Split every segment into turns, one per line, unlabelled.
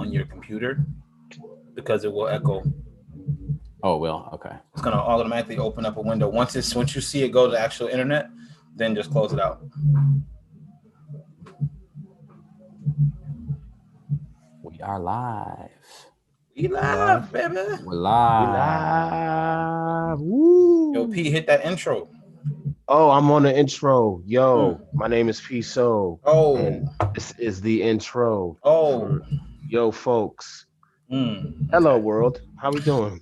on your computer because it will echo.
Oh, it will. Okay.
It's gonna automatically open up a window. Once you see it go to the actual internet, then just close it out.
We are live.
We live, baby.
We're live.
We live. Woo.
Yo, P, hit that intro.
Oh, I'm on the intro. Yo, my name is P So.
Oh.
And this is the intro.
Oh.
For yo, folks.
Mm.
Hello, world. How we doing?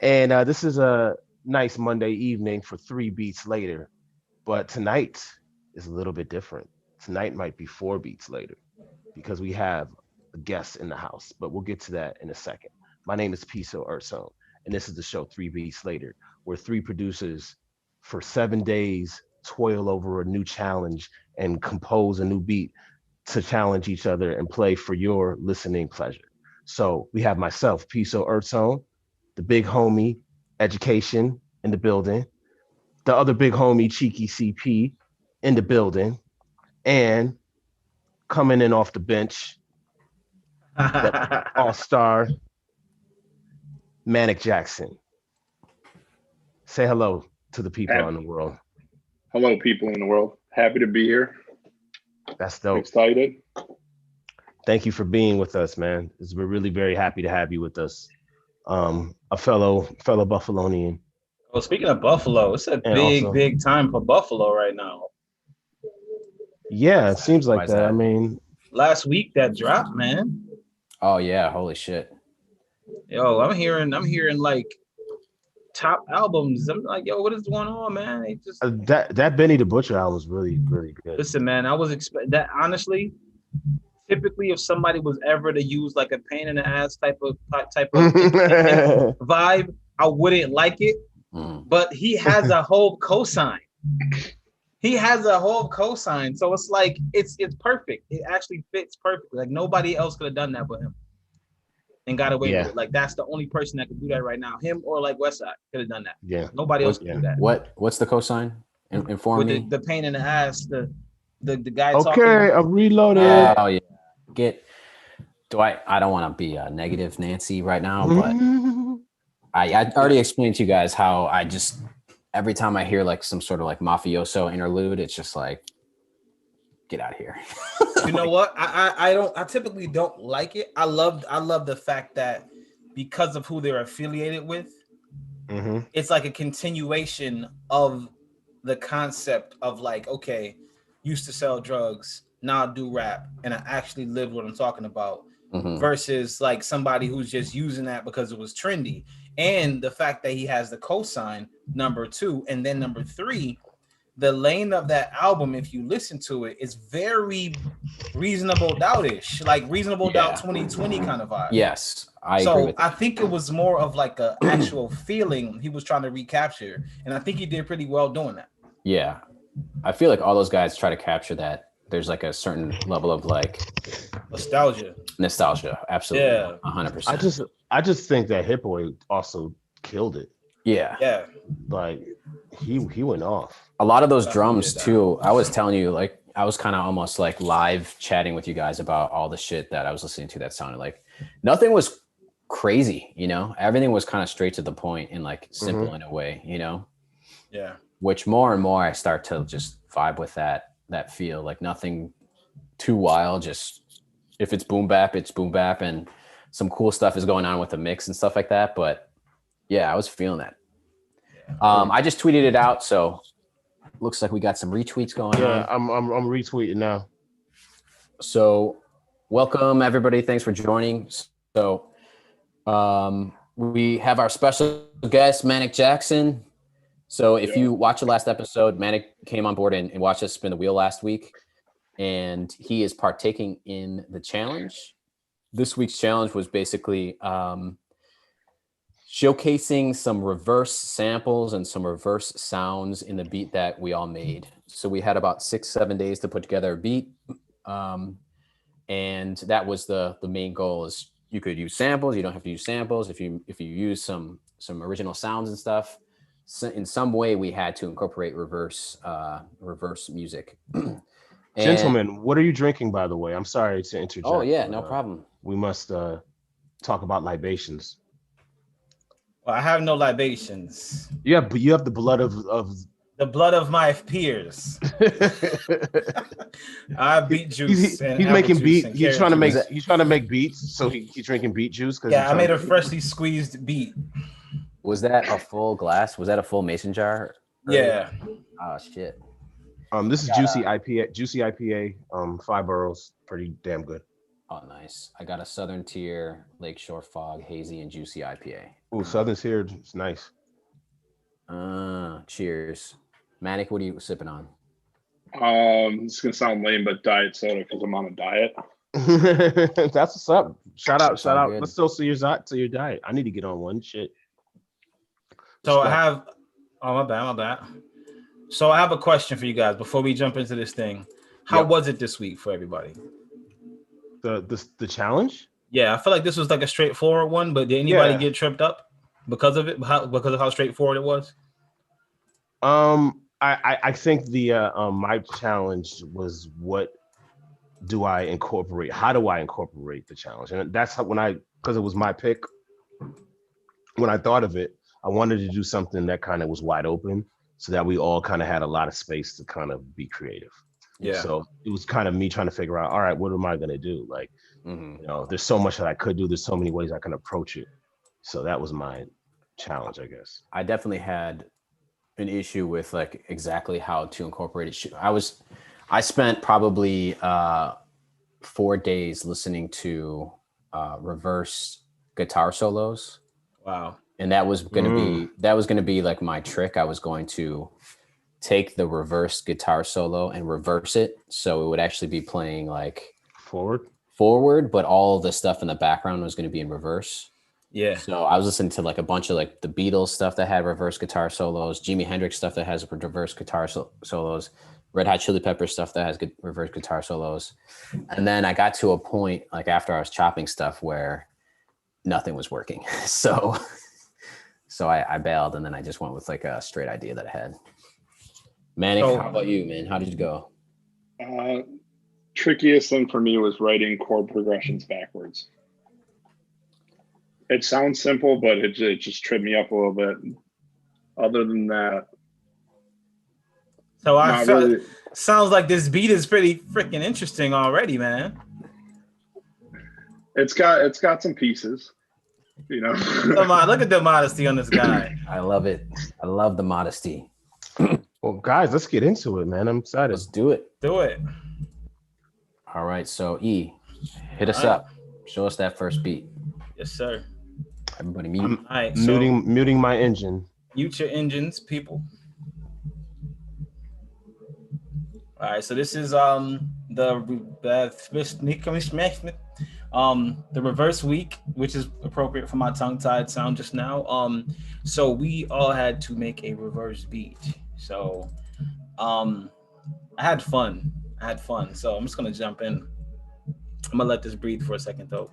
And this is a nice Monday evening for 3 beats later. But tonight is a little bit different. Tonight might be 4 beats later because we have a guest in the house. But we'll get to that in a second. My name is Piso Urso, and this is the show 3 Beats Later, where 3 producers for 7 days toil over a new challenge and compose a new beat to challenge each other and play for your listening pleasure. So we have myself, Piso Urso, the big homie, Education in the building, the other big homie, Cheeky CP in the building, and coming in off the bench, the all-star, Manic Jackson. Say hello to the people in the world.
Hello, people in the world. Happy to be here.
That's dope.
Excited.
Thank you for being with us, man. We're really very happy to have you with us. A fellow Buffalonian.
Well, speaking of Buffalo, it's a big time for Buffalo right now.
Yeah, it seems like that. I mean,
last week that dropped, man.
Oh yeah, holy shit.
Yo, I'm hearing like top albums. I'm like, yo, what is going on, man? It just
that Benny the Butcher album was really good.
Listen, man, I was expecting that, honestly. Typically, if somebody was ever to use like a pain in the ass type of vibe, I wouldn't like it. But he has a whole cosign. He has a whole cosign, so it's like it's perfect. It actually fits perfectly. Like nobody else could have done that but him, and got away with it. Like that's the only person that could do that right now. Him or like Westside could have done that.
Yeah,
nobody else could do that.
What's the cosign? Inform me.
The pain in the ass. The guy.
Okay, I'm reloaded.
Oh yeah. I don't want to be a negative Nancy right now, but I already explained to you guys how I just every time I hear like some sort of like mafioso interlude, it's just like, get out of here.
You know what? I typically don't like it. I love the fact that because of who they're affiliated with, it's like a continuation of the concept of like, okay, used to sell drugs, now I do rap, and I actually live what I'm talking about. Versus like somebody who's just using that because it was trendy. And the fact that he has the cosign, number 2, and then number 3, the lane of that album, if you listen to it, is very Reasonable Doubt-ish, like Reasonable Doubt 2020 kind of vibe.
Yes, I agree with that.
I think it was more of like a actual feeling he was trying to recapture, and I think he did pretty well doing that.
Yeah, I feel like all those guys try to capture that. There's like a certain level of like
nostalgia,
absolutely.
Yeah,
100%.
I just think that Hit Boy also killed it.
Yeah,
like he went off.
A lot of those drums too. I was telling you, like I was kind of almost like live chatting with you guys about all the shit that I was listening to that sounded like nothing was crazy, you know. Everything was kind of straight to the point and like simple in a way, you know.
Yeah.
Which more and more I start to just vibe with that feel, like nothing too wild. Just if it's boom bap, it's boom bap, and some cool stuff is going on with the mix and stuff like that. But yeah, I was feeling that. I just tweeted it out, so looks like we got some retweets going on.
Yeah, I'm retweeting now.
So welcome everybody. Thanks for joining. So we have our special guest, Manic Jackson. So if you watch the last episode, Manic came on board and watched us spin the wheel last week, and he is partaking in the challenge. This week's challenge was basically showcasing some reverse samples and some reverse sounds in the beat that we all made. So we had about 6-7 days to put together a beat, and that was the main goal. Is you could use samples, you don't have to use samples. If you use some original sounds and stuff. So in some way we had to incorporate reverse music.
Gentlemen, what are you drinking, by the way? I'm sorry to interject.
Oh yeah, no problem.
We must talk about libations.
Well, I have no libations.
Yeah, but you have the blood of
the blood of my peers. I have beet juice.
He's making beet. He's trying to make.
juice.
He's trying to make beets, so he's drinking beet juice.
Yeah, I made a freshly squeezed beet.
Was that a full glass? Was that a full mason jar?
Yeah.
Oh shit.
This is juicy IPA. Juicy IPA. 5 boroughs. Pretty damn good.
Oh, nice. I got a Southern Tier, Lakeshore Fog, Hazy, and Juicy IPA.
Ooh, Southern Tier. It's nice.
Cheers. Manic, what are you sipping on?
It's gonna sound lame, but diet soda because I'm on a diet.
That's what's up. Shout out.
Good.
Let's still see your diet. I need to get on one shit.
So I have. Oh, my bad. So I have a question for you guys before we jump into this thing. How was it this week for everybody?
The challenge?
Yeah, I feel like this was like a straightforward one, but did anybody get tripped up because of it? Because of how straightforward it was?
I think the my challenge was what do I incorporate? How do I incorporate the challenge? And that's how because it was my pick. When I thought of it, I wanted to do something that kind of was wide open, so that we all kind of had a lot of space to kind of be creative.
Yeah.
So it was kind of me trying to figure out, all right, what am I going to do? Like, you know, there's so much that I could do. There's so many ways I can approach it. So that was my challenge, I guess.
I definitely had an issue with like exactly how to incorporate it. I spent probably 4 days listening to reverse guitar solos.
Wow.
And that was gonna be like my trick. I was going to take the reverse guitar solo and reverse it, so it would actually be playing like forward, but all the stuff in the background was going to be in reverse.
Yeah.
So I was listening to like a bunch of like the Beatles stuff that had reverse guitar solos, Jimi Hendrix stuff that has reverse guitar solos, Red Hot Chili Peppers stuff that has reverse guitar solos, and then I got to a point like after I was chopping stuff where nothing was working. So I bailed, and then I just went with like a straight idea that I had. Manic, how about you, man? How did it go?
Trickiest thing for me was writing chord progressions backwards. It sounds simple, but it just tripped me up a little bit. Other than that,
so I felt really. Sounds like this beat is pretty freaking interesting already, man.
It's got some pieces. You know,
look at the modesty on this guy.
I love it. I love the modesty.
Well, guys, let's get into it, man. I'm excited.
Let's do it.
Do it.
All right. So E, hit us up. Show us that first beat.
Yes, sir.
Everybody mute.
All right.
Muting my engine.
Mute your engines, people. All right. So this is the reverse week, which is appropriate for my tongue-tied sound just now. So we all had to make a reverse beat. So I had fun. So I'm just gonna jump in. I'm gonna let this breathe for a second though.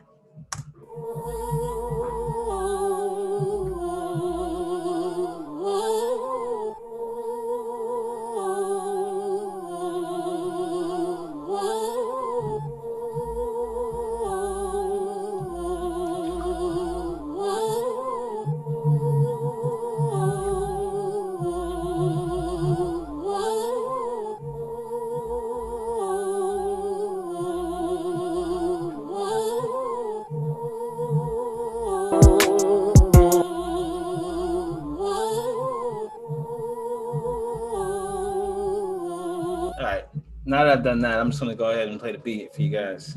Now that I've done that, I'm just gonna go ahead and play the beat for you guys.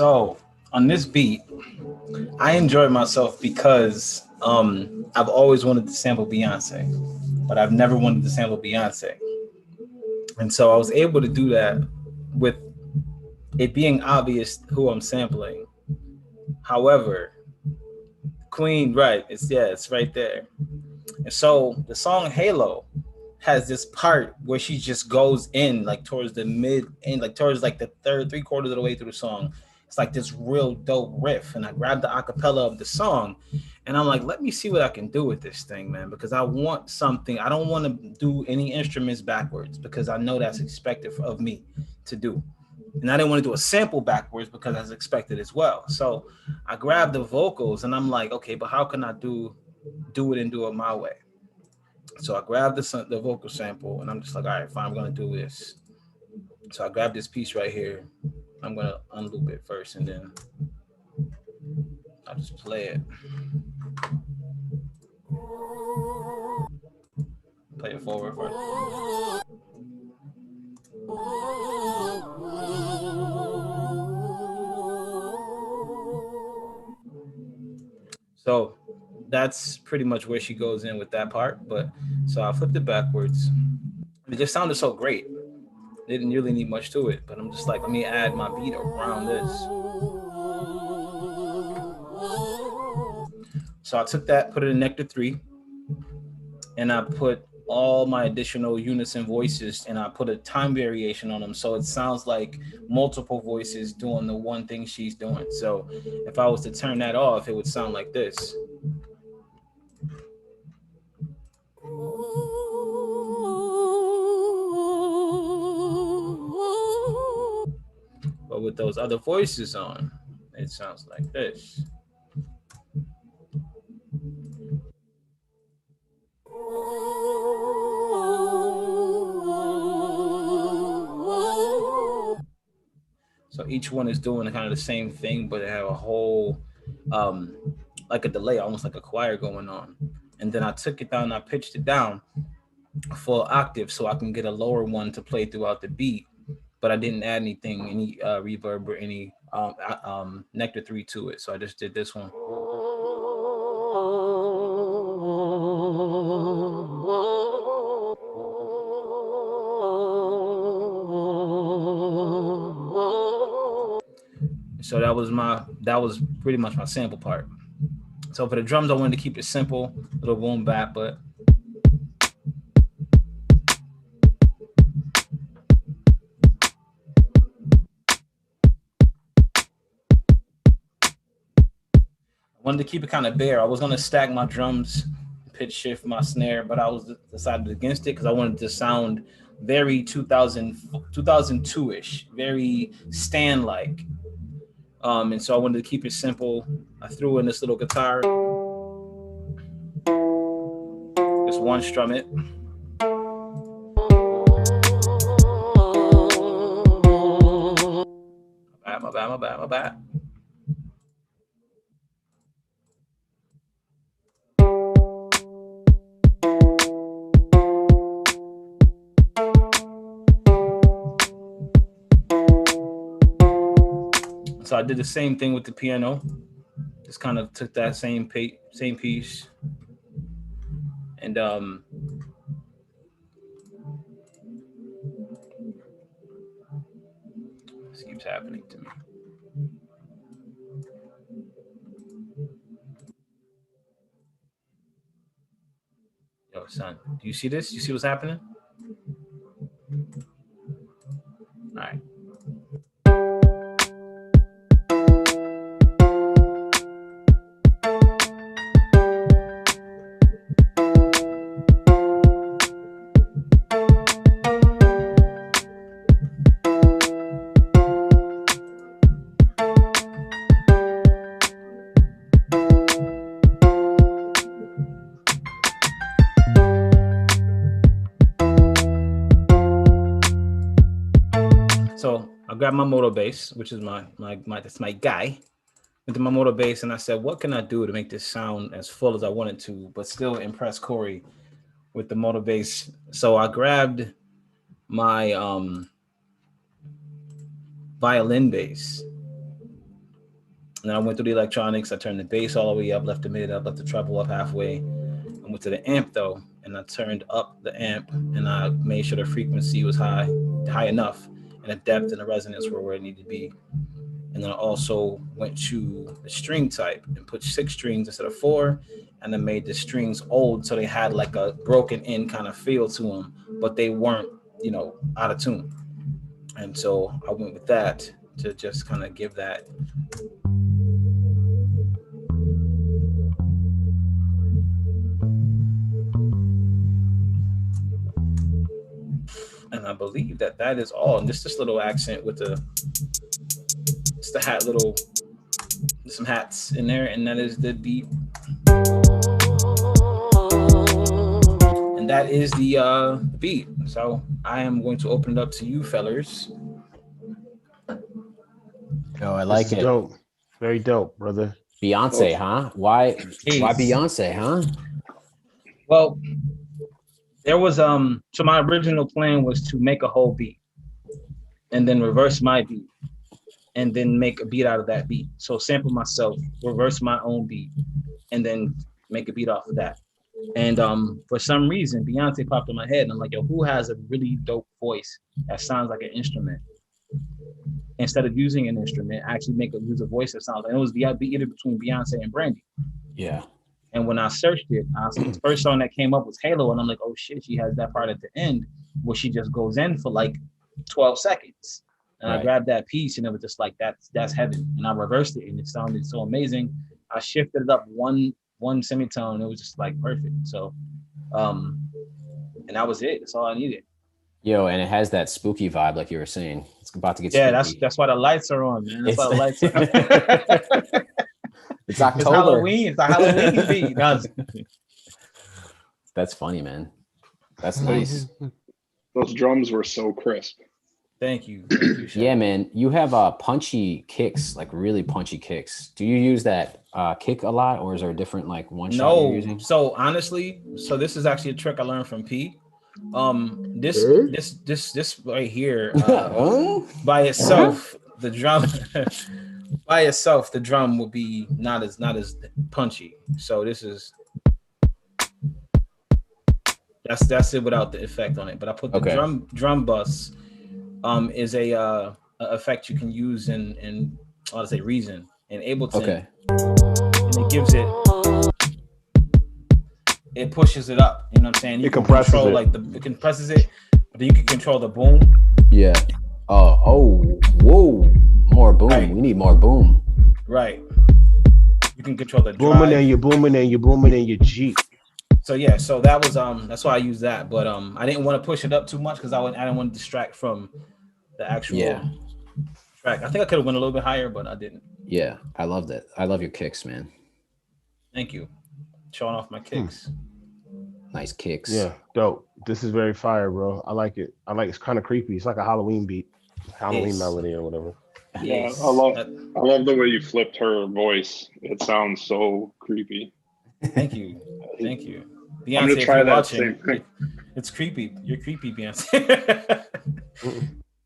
So on this beat, I enjoyed myself because I've always wanted to sample Beyonce, but I've never wanted to sample Beyonce. And so I was able to do that with it being obvious who I'm sampling. However, Queen, right? It's right there. And so the song Halo has this part where she just goes in like towards the mid end, like towards like the third 3/4 of the way through the song. It's like this real dope riff. And I grabbed the acapella of the song and I'm like, let me see what I can do with this thing, man, because I want something. I don't want to do any instruments backwards because I know that's expected of me to do. And I didn't want to do a sample backwards because that's expected as well. So I grabbed the vocals and I'm like, okay, but how can I do it and do it my way? So I grabbed the vocal sample and I'm just like, all right, fine, I'm gonna do this. So I grabbed this piece right here. I'm gonna unloop it first and then I'll just play it. Play it forward first. So that's pretty much where she goes in with that part. But so I flipped it backwards. It just sounded so great. Didn't really need much to it, but I'm just like, let me add my beat around this. So I took that, put it in Nectar 3, and I put all my additional unison voices and I put a time variation on them. So it sounds like multiple voices doing the one thing she's doing. So if I was to turn that off, it would sound like this. But with those other voices on, it sounds like this. So each one is doing kind of the same thing, but they have a whole, like a delay, almost like a choir going on. And then I took it down, and I pitched it down a full octave so I can get a lower one to play throughout the beat. But I didn't add anything, any reverb or any Nectar 3 to it. So I just did this one. So that was pretty much my sample part. So for the drums, I wanted to keep it simple, little boom bap, but I wanted to keep it kind of bare. I was gonna stack my drums, pitch shift my snare, but I was decided against it because I wanted to sound very 2002-ish, very Stan-like. And so I wanted to keep it simple. I threw in this little guitar, just one strum it. My bad. So I did the same thing with the piano. Just kind of took that same piece, and this keeps happening to me. Yo, son, do you see this? You see what's happening? All right. So I grabbed my moto bass, which is that's my guy, into my moto bass, and I said, what can I do to make this sound as full as I wanted to, but still impress Corey with the moto bass? So I grabbed my violin bass And then I went through the electronics. I turned the bass all the way up, left the mid up, left the treble up halfway. I went to the amp though, and I turned up the amp, and I made sure the frequency was high enough, and the depth and the resonance were where it needed to be. And then I also went to the string type and put 6 strings instead of 4, and then made the strings old so they had like a broken in kind of feel to them, but they weren't, out of tune. And so I went with that to just kind of give that. And I believe that is all. And this little accent with the hat, some hats in there, and that is the beat. And that is the beat. So I am going to open it up to you fellers.
Oh, I like it.
Dope. Very dope, brother.
Beyonce, huh? Why Beyonce, huh?
Well, there was so my original plan was to make a whole beat and then reverse my beat and then make a beat out of that beat. So sample myself, reverse my own beat, and then make a beat off of that. And for some reason, Beyonce popped in my head, and I'm like, yo, who has a really dope voice that sounds like an instrument? Instead of using an instrument, actually use a voice that sounds like, and it was either between Beyonce and Brandy.
Yeah.
And when I searched it, the first song that came up was Halo, and I'm like, oh shit, she has that part at the end where she just goes in for like 12 seconds. And right. I grabbed that piece, and it was just like, that's heaven. And I reversed it, and it sounded so amazing. I shifted it up one semitone, and it was just like perfect. So, and that was it. That's all I needed.
Yo, and it has that spooky vibe, like you were saying. It's about to get spooky.
That's why the lights are on, man. That's why the lights are on.
It's October.
It's Halloween. It's a Halloween beat.
That's funny, man. That's nice.
Those drums were so crisp.
Thank you.
Yeah, man. You have punchy kicks, like really punchy kicks. Do you use that kick a lot, or is there a different like one shot you're using?
So honestly, this is actually a trick I learned from P. This right here, by itself, the drum by itself, the drum will be not as punchy. So this is that's it without the effect on it. But I put the drum bus is a effect you can use in I'll say Reason and Ableton.
Okay.
And it gives it pushes it up. You know what I'm saying? You
can control
it. It compresses it, but then you can control the boom.
Yeah. Whoa. More boom. Right. We need more boom.
Right. You can control the
booming drive. And you're booming and you're booming in your Jeep.
So yeah, so that was that's why I used that. But I didn't want to push it up too much because I didn't want to distract from the actual track. I think I could have went a little bit higher, but I didn't.
Yeah, I love that. I love your kicks, man.
Thank you. Showing off my kicks.
Nice kicks.
Yeah, dope. This is very fire, bro. I like it. It's kind of creepy. It's like a Halloween beat, Halloween melody or whatever.
Yeah, I love the way you flipped her voice. It sounds so creepy.
Thank you. Beyonce,
I'm gonna try that same thing.
It's creepy. You're creepy, Beyonce.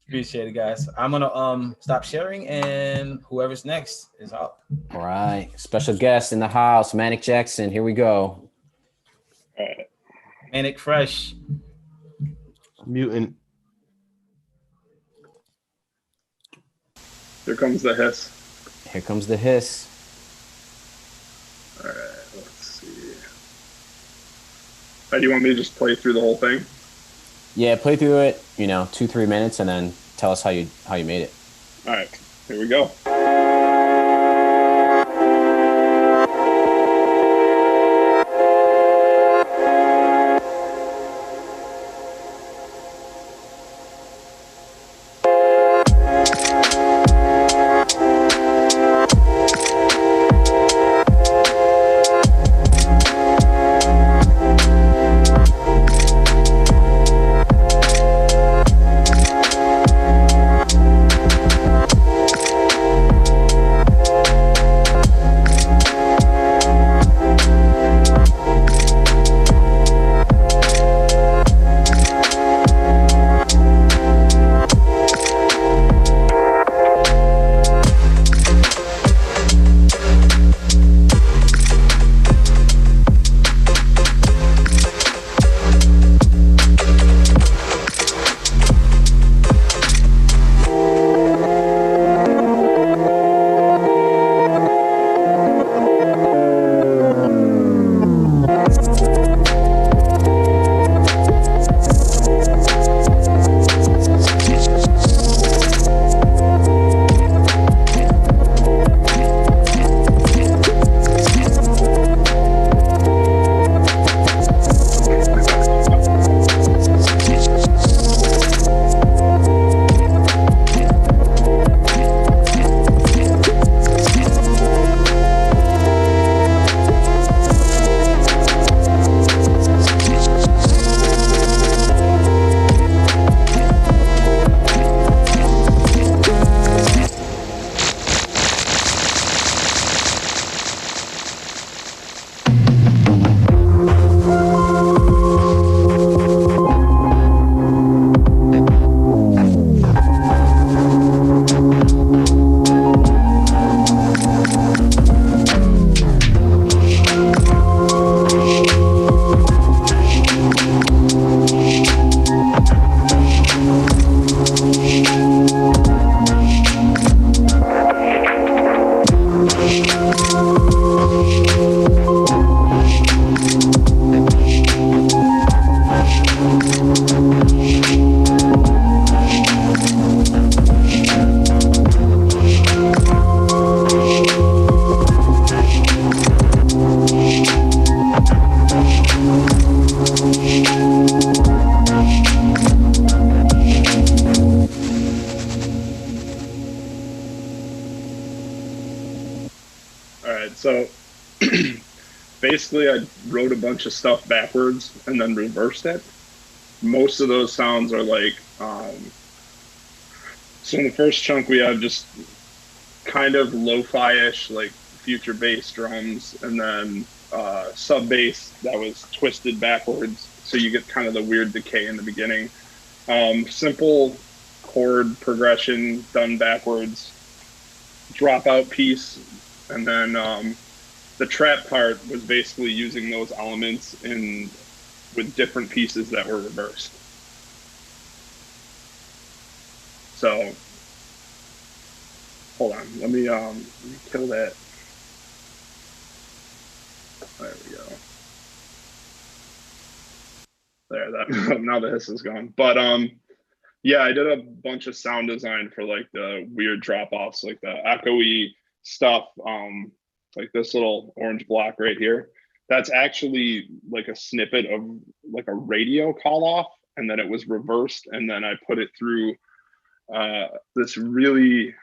Appreciate it, guys. I'm gonna stop sharing, and whoever's next is up.
All right, special guest in the house, Manic Jackson. Here we go.
All right.
Manic Fresh.
Mutant.
Here comes the hiss.
Here comes the hiss.
All right, let's see. Do you want me to just play through the whole thing?
Yeah, play through it, 2-3 minutes, and then tell us how you made it.
All right, here we go. So basically, I wrote a bunch of stuff backwards and then reversed it. Most of those sounds are like, so in the first chunk, we have just kind of lo-fi-ish, like future bass drums, and then sub bass that was twisted backwards. So you get kind of the weird decay in the beginning. Simple chord progression done backwards, dropout piece, and then the trap part was basically using those elements with different pieces that were reversed. So hold on, let me kill that. There we go. There, that now the hiss is gone. But yeah, I did a bunch of sound design for like the weird drop-offs, like the echoey stuff, like this little orange block right here. That's actually like a snippet of like a radio call off, and then it was reversed, and then I put it through this really,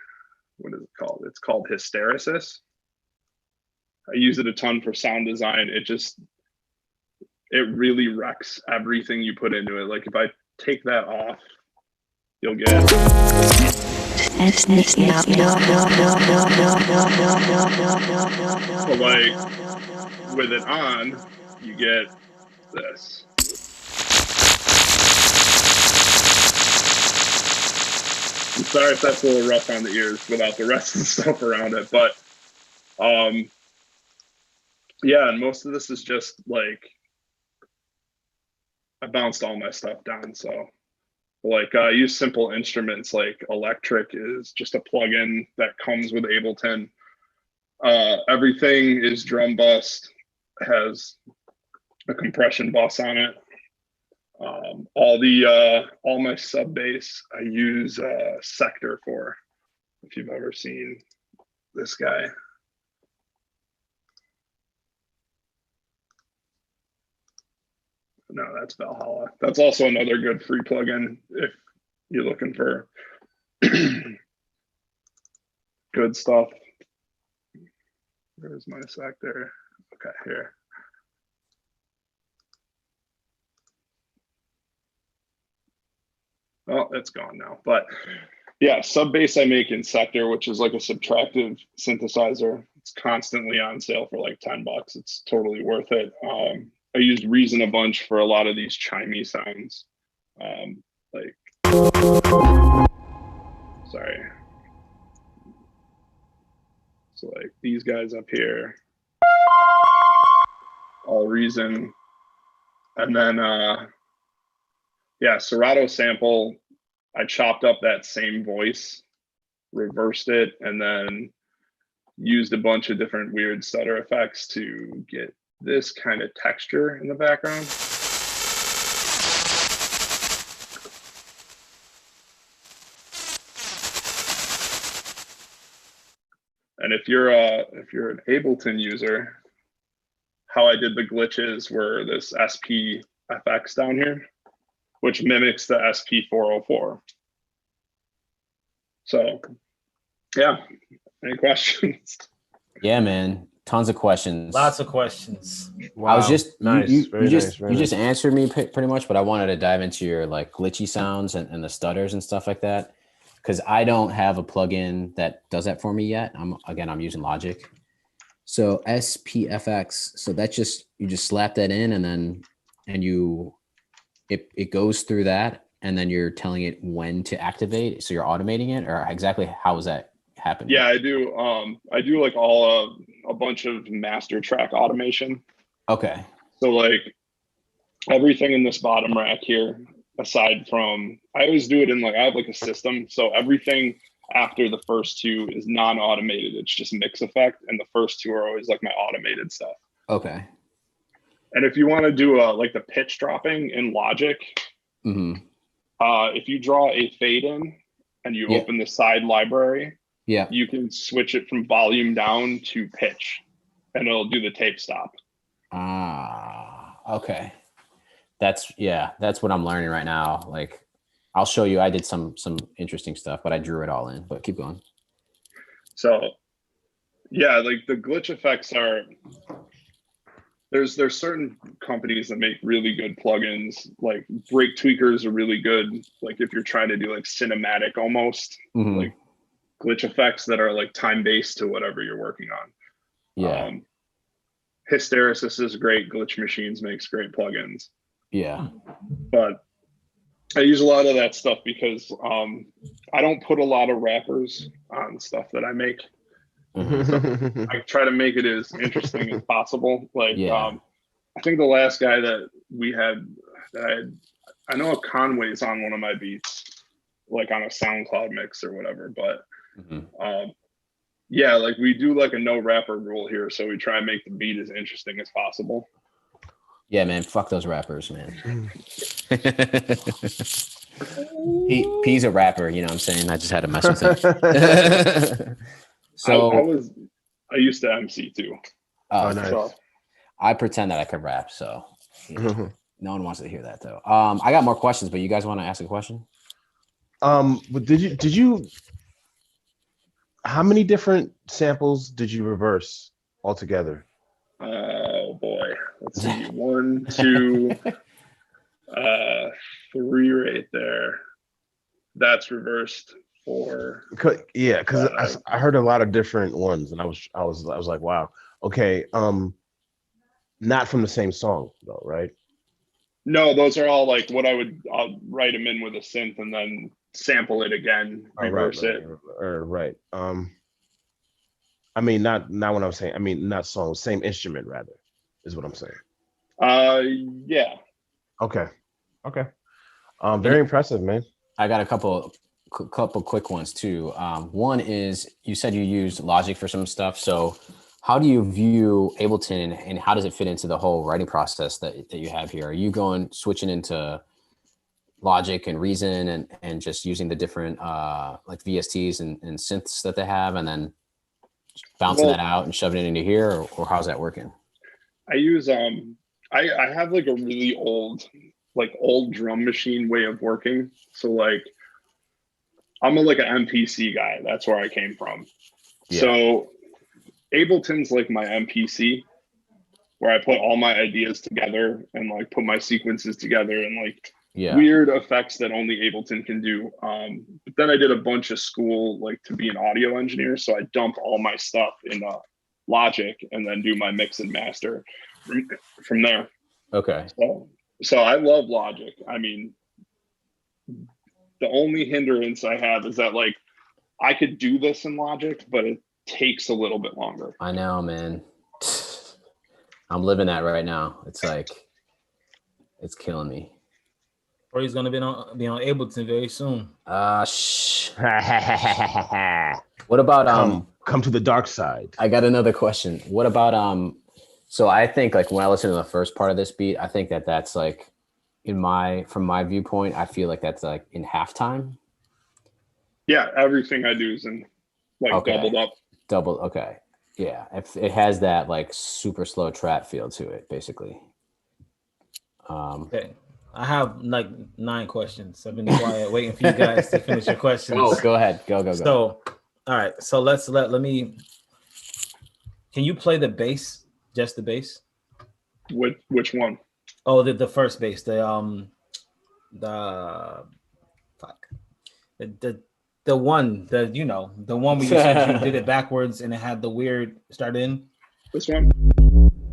what is it called? It's called hysteresis. I use it a ton for sound design. It really wrecks everything you put into it. Like if I take that off, you'll get so like with it on, you get this. I'm sorry if that's a little rough on the ears without the rest of the stuff around it, but yeah, and most of this is just like I bounced all my stuff down. So like I use simple instruments like electric is just a plugin that comes with Ableton. Everything is drum bus, has a compression bus on it. All my sub bass I use Sector for. If you've ever seen this guy. No, that's Valhalla. That's also another good free plugin if you're looking for good stuff. Where's my Sector? Okay, here. Oh, it's gone now. But yeah, sub bass I make in Sector, which is like a subtractive synthesizer. It's constantly on sale for like $10. It's totally worth it. I used Reason a bunch for a lot of these chimey sounds. Like, sorry. So like these guys up here, all Reason. And then, yeah, Serato sample, I chopped up that same voice, reversed it, and then used a bunch of different weird stutter effects to get this kind of texture in the background. And if you're an Ableton user, how I did the glitches were this SPFX down here, which mimics the SP404. So, yeah, any questions?
Yeah, man, tons of questions.
Lots of questions.
Wow. I was just
nice.
You just answered me pretty much, but I wanted to dive into your like glitchy sounds and the stutters and stuff like that, because I don't have a plugin that does that for me yet. I'm using Logic. So SPFX, so that you just slap that in and then it goes through that, and then you're telling it when to activate. So you're automating it, or exactly how is that happening?
Yeah, I do. I do like a bunch of master track automation.
Okay.
So like everything in this bottom rack here, aside from, I always do it in like, I have like a system. So everything after the first two is non-automated. It's just mix effect. And the first two are always like my automated stuff.
Okay.
And if you want to do like the pitch dropping in Logic, if you draw a fade in and you open the side library, you can switch it from volume down to pitch, and it'll do the tape stop.
Okay. That's what I'm learning right now. Like, I'll show you. I did some interesting stuff, but I drew it all in. But keep going.
So, Yeah, like the glitch effects are there's certain companies that make really good plugins. Like Break Tweakers are really good. Like if you're trying to do like cinematic almost, like glitch effects that are like time based to whatever you're working on.
Yeah.
Hysteresis is great. Glitch Machines makes great plugins.
Yeah.
But I use a lot of that stuff because I don't put a lot of wrappers on stuff that I make. So I try to make it as interesting as possible. Like, I think the last guy that we had, I know Conway's on one of my beats, like on a SoundCloud mix or whatever. But yeah, like we do like a no wrapper rule here, so we try and make the beat as interesting as possible.
Yeah, man, fuck those rappers, man. P's a rapper, you know what I'm saying? I just had to mess with him. So
I used to MC too.
Oh, nice.
So.
I pretend that I could rap, so no one wants to hear that though. I got more questions, but you guys want to ask a question?
But did you how many different samples did you reverse altogether?
Oh boy. Let's see. 1, 2, 3 right there. That's reversed 4.
Yeah, because I heard a lot of different ones, and I was like, wow, okay. Not from the same song though, right?
No, those are all like what I'll write them in with a synth and then sample it again, reverse it.
Right. I mean, not what I'm saying. I mean, not song, same instrument rather, is what I'm saying.
Yeah.
Okay. Very impressive, man.
I got a couple quick ones too. One is you said you used Logic for some stuff, so how do you view Ableton and how does it fit into the whole writing process that you have here? Are you switching into Logic and Reason and just using the different like VSTs and synths that they have and then bouncing that out and shoving it into here, or how's that working?
I use I have like a really old drum machine way of working. So like I'm like an MPC guy. That's where I came from. Yeah. So Ableton's like my MPC, where I put all my ideas together and like put my sequences together and like weird effects that only Ableton can do. But then I did a bunch of school like to be an audio engineer, so I dump all my stuff in Logic and then do my mix and master from there.
Okay.
So I love Logic. I mean, the only hindrance I have is that like I could do this in Logic, but it takes a little bit longer.
I know, man. I'm living that right now. It's like it's killing me.
Or he's gonna be on Ableton very soon.
What about
come to the dark side?
I got another question. What about so I think like when I listen to the first part of this beat, I think that's like from my viewpoint, I feel like that's like in halftime.
Yeah, everything I do is in like doubled up.
Okay. Yeah. It has that like super slow trap feel to it, basically.
Okay. I have like 9 questions. I've been quiet waiting for you guys to finish your questions.
Oh, go ahead. Go.
So, all right. So let me. Can you play the bass? Just the bass?
Which one?
Oh, the first bass. The one the one where you said you did it backwards and it had the weird start in.
This one?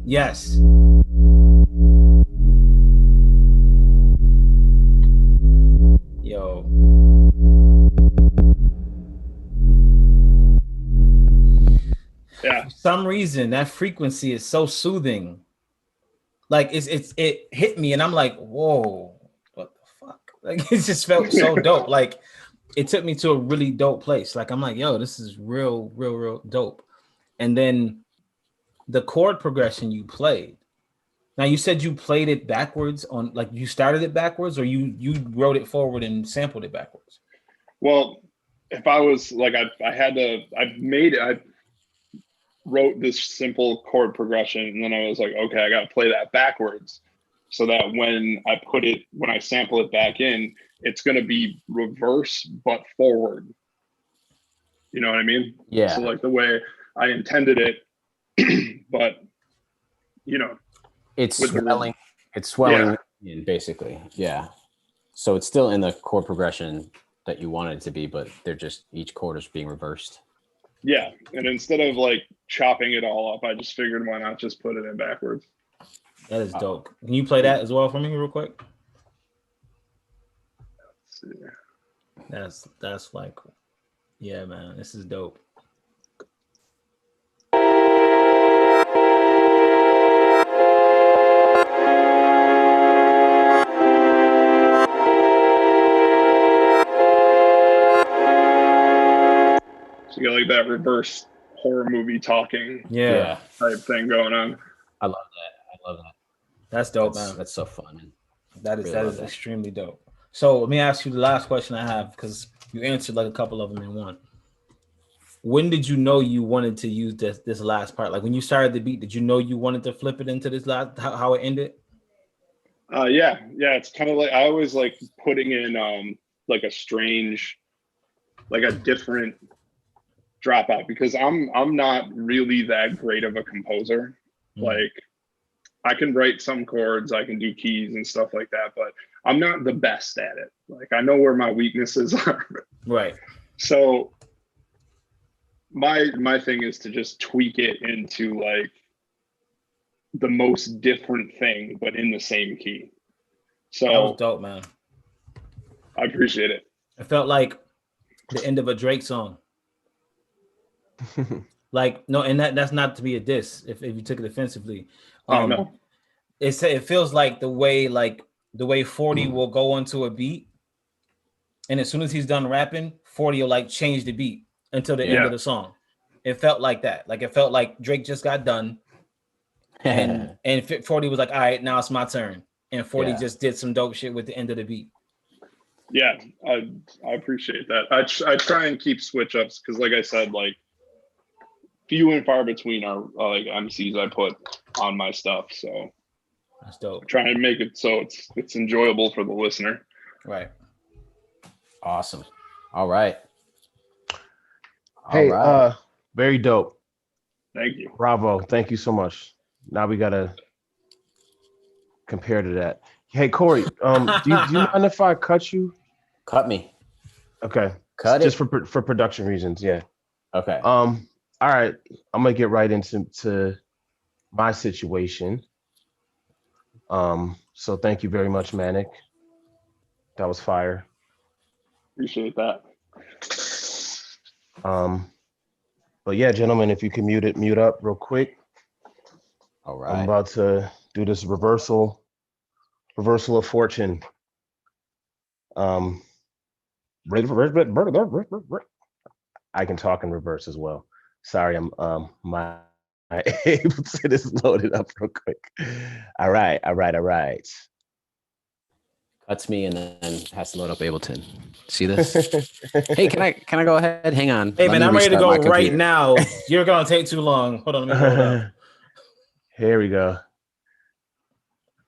Yes. Yo.
Yeah.
For some reason, that frequency is so soothing. Like it hit me, and I'm like, whoa, what the fuck? Like it just felt so dope. Like it took me to a really dope place. Like I'm like, yo, this is real dope. And then the chord progression you played. Now you said you played it backwards on, like you started it backwards, or you wrote it forward and sampled it backwards.
Well, if I was like, I wrote this simple chord progression, and then I was like, okay, I got to play that backwards, so that when I sample it back in, it's going to be reverse but forward. You know what I mean?
Yeah.
So like the way I intended it, but you know,
it's swelling. It's swelling in, basically. Yeah. So it's still in the chord progression that you wanted it to be, but they're just each chord is being reversed.
Yeah, and instead of like chopping it all up, I just figured why not just put it in backwards.
That is dope. Can you play that as well for me real quick?
Let's see.
That's like, yeah, man, this is dope.
So you got like that reverse horror movie talking type thing going on.
I love that.
That's dope, man.
That's so fun.
That is extremely dope. So let me ask you the last question I have, because you answered like a couple of them in one. When did you know you wanted to use this last part? Like when you started the beat, did you know you wanted to flip it into this last, how it ended?
Yeah. It's kind of like I always like putting in like a strange, like a different dropout, because I'm not really that great of a composer. Like I can write some chords, I can do keys and stuff like that, but I'm not the best at it. Like I know where my weaknesses are.
Right.
So my thing is to just tweak it into like the most different thing, but in the same key. So
that was dope, man.
I appreciate it.
It felt like the end of a Drake song. Like, no, and that's not to be a diss if you took it offensively.
No.
It feels like the way 40 will go onto a beat, and as soon as he's done rapping, 40 will like change the beat until the end of the song. It felt like that. Like it felt like Drake just got done, and 40 was like, all right, now it's my turn, and 40 just did some dope shit with the end of the beat.
Yeah, I appreciate that. I try and keep switch ups because, like I said, like few and far between are like MCs I put on my stuff. So
that's dope.
Try and make it so it's enjoyable for the listener.
Right.
Awesome. All right.
Hey, very dope.
Thank you.
Bravo. Thank you so much. Now we gotta compare to that. Hey, Corey, do you mind if I cut you?
Cut me.
Okay.
Cut
just
it.
for production reasons. Yeah.
Okay.
All right. I'm gonna get right into my situation. So thank you very much, Manic. That was fire.
Appreciate that.
But yeah, gentlemen, if you can mute up real quick.
All right.
I'm about to do this reversal of fortune. I can talk in reverse as well. Sorry, I'm my Ableton is loaded up real quick. All right.
Cuts me and then has to load up Ableton. See this? Hey, can I go ahead? Hang on.
Hey, man, I'm ready to go right now. You're gonna take too long. Hold on, let me hold up.
Here we go.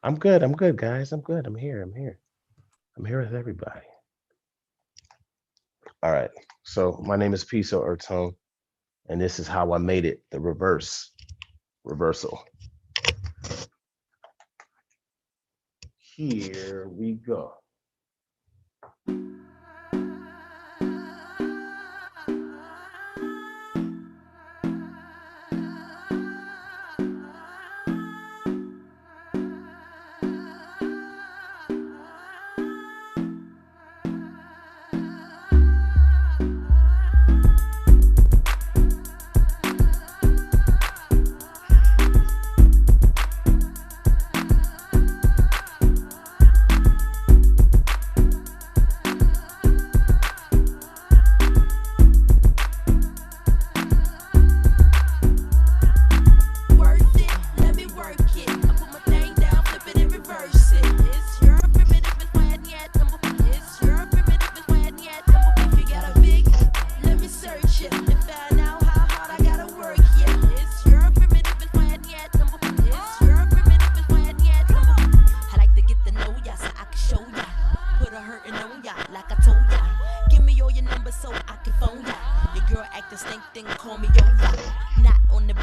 I'm good, guys. I'm good. I'm here. I'm here with everybody. All right. So my name is Piso Ertone, and this is how I made it, the reversal. Here we go.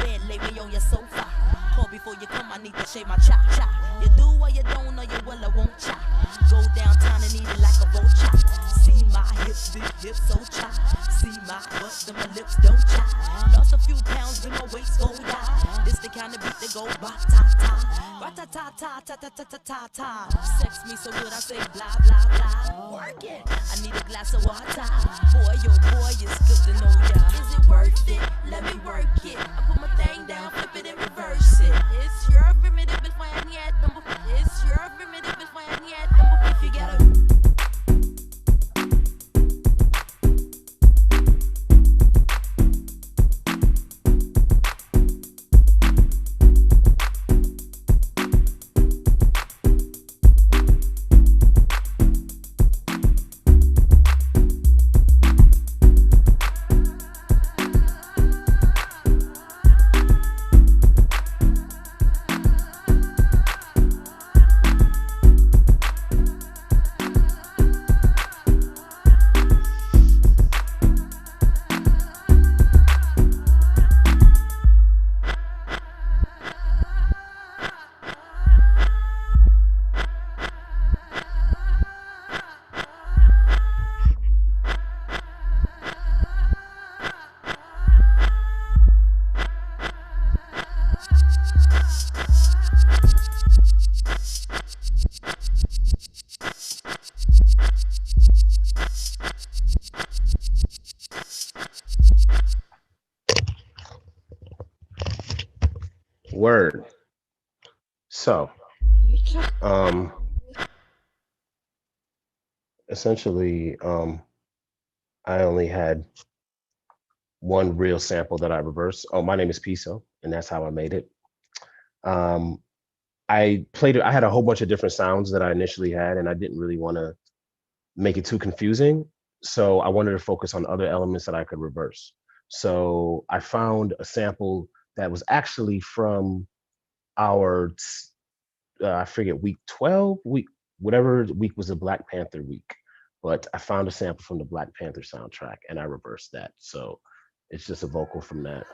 bed, lay me on your sofa. Call before you come, I need to shave my chop chop. You do or you don't, or you will or won't chop. Go downtown and eat it like a vulture. See my hips, big hips, so chop. See my butt, then my lips don't chop. Lost a few pounds in my waist, go down. This the kind of beat that go ba ta ta, ra ta ta ta ta ta ta ta ta ta. Sex me so good, I say blah blah blah. Work it. I need a glass of water. Boy, your boy is good to know ya. Is it worth it? Let me work it. I put my thing down, flip it and reverse it. It's your primitive and fine yet. It's your primitive and fine yet. If you got a
Word. So, essentially, I only had one real sample that I reversed. Oh, my name is Piso, and that's how I made it. I played it. I had a whole bunch of different sounds that I initially had, and I didn't really want to make it too confusing. So I wanted to focus on other elements that I could reverse. So I found a sample that was actually from our, I forget, week 12, whatever week was the Black Panther week. But I found a sample from the Black Panther soundtrack and I reversed that. So it's just a vocal from that.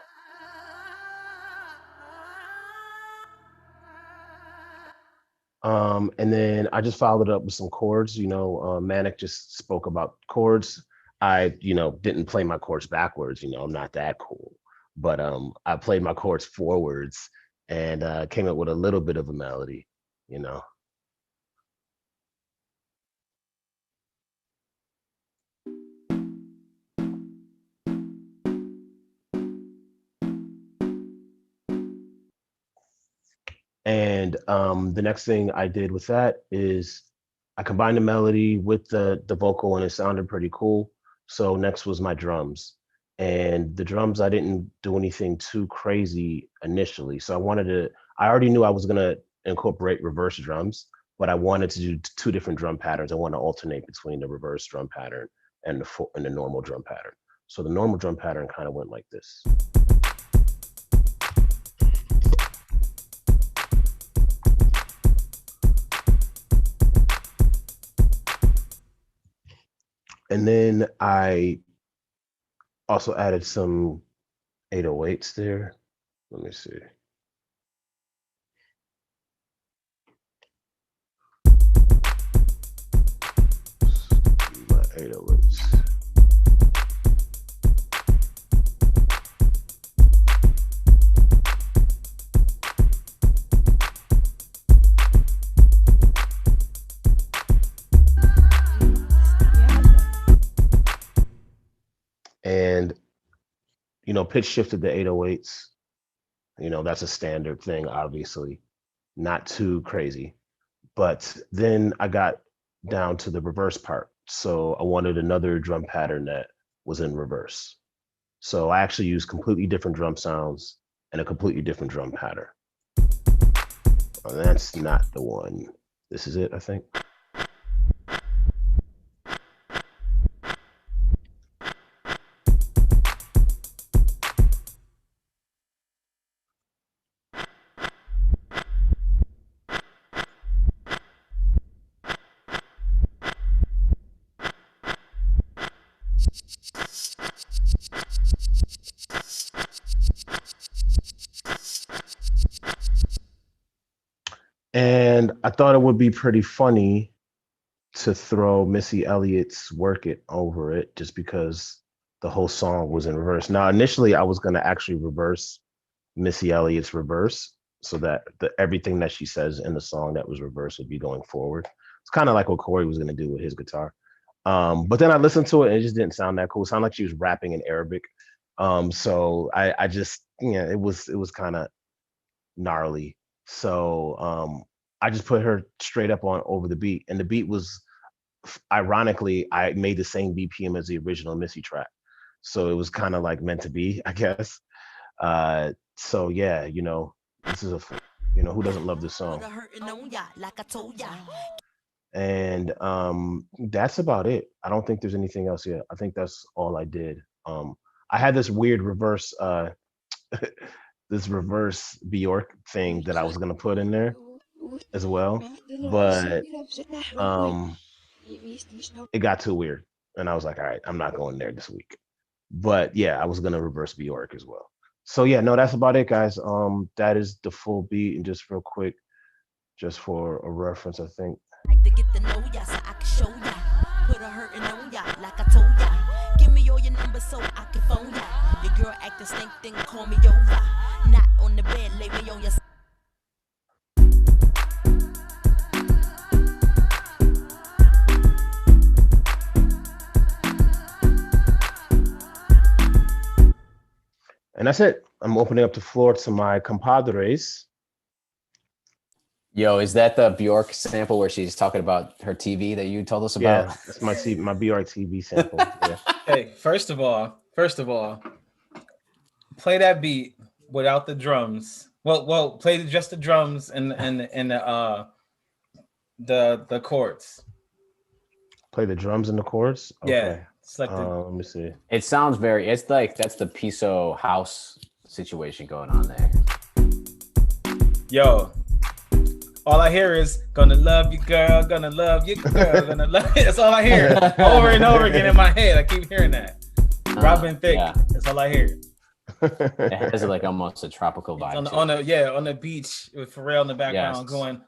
And then I just followed it up with some chords. Manic just spoke about chords. I, didn't play my chords backwards. I'm not that cool. But I played my chords forwards and came up with a little bit of a melody, And the next thing I did with that is I combined the melody with the vocal and it sounded pretty cool. So next was my drums. And the drums, I didn't do anything too crazy initially. So I already knew I was going to incorporate reverse drums, but I wanted to do two different drum patterns. I want to alternate between the reverse drum pattern and the normal drum pattern. So the normal drum pattern kind of went like this. And then I also added some 808s there. Let me see. My 808s. And, pitch shifted the 808s. That's a standard thing, obviously, not too crazy. But then I got down to the reverse part. So I wanted another drum pattern that was in reverse. So I actually used completely different drum sounds and a completely different drum pattern. Oh, that's not the one. This is it, I think. And I thought it would be pretty funny to throw Missy Elliott's "Work It" over it, just because the whole song was in reverse. Now, initially, I was going to actually reverse Missy Elliott's reverse, so that everything that she says in the song that was reversed would be going forward. It's kind of like what Corey was going to do with his guitar. But then I listened to it and it just didn't sound that cool. It sounded like she was rapping in Arabic. So I just, it was kind of gnarly. So I just put her straight up on over the beat, and the beat was, ironically, I made the same BPM as the original Missy track, so it was kind of like meant to be, I guess. So yeah, this is who doesn't love this song? And that's about it. I don't think there's anything else yet. I think that's all I did. I had this weird reverse this reverse Bjork thing that I was gonna put in there as well, but it got too weird, and I was like, all right, I'm not going there this week. But yeah, I was gonna reverse Bjork as well. So yeah, no, that's about it, guys. That is the full beat, and just real quick, just for a reference, I think.
Like to get to know ya so I can show ya. Put a hurtin' on ya like I told ya. Give me all your numbers so I can phone ya. Your girl acting stink, then call me over. Not on the bed, lay me on your.
And that's it. I'm opening up the floor to my compadres.
Yo, is that the Bjork sample where she's talking about her TV that you told us about?
Yeah, that's my Bjork TV sample. Yeah.
Hey, first of all, play that beat without the drums. Well, play just the drums and the chords.
Play the drums and the chords. Okay.
Yeah.
Let me see.
It sounds it's like that's the Piso house situation going on there.
Yo, all I hear is "gonna love you, girl, gonna love you, girl, gonna love you." That's all I hear over and over again in my head. I keep hearing that. Robin Thicke. Yeah. That's all I hear.
It has like almost a tropical vibe.
On the beach with Pharrell in the background going.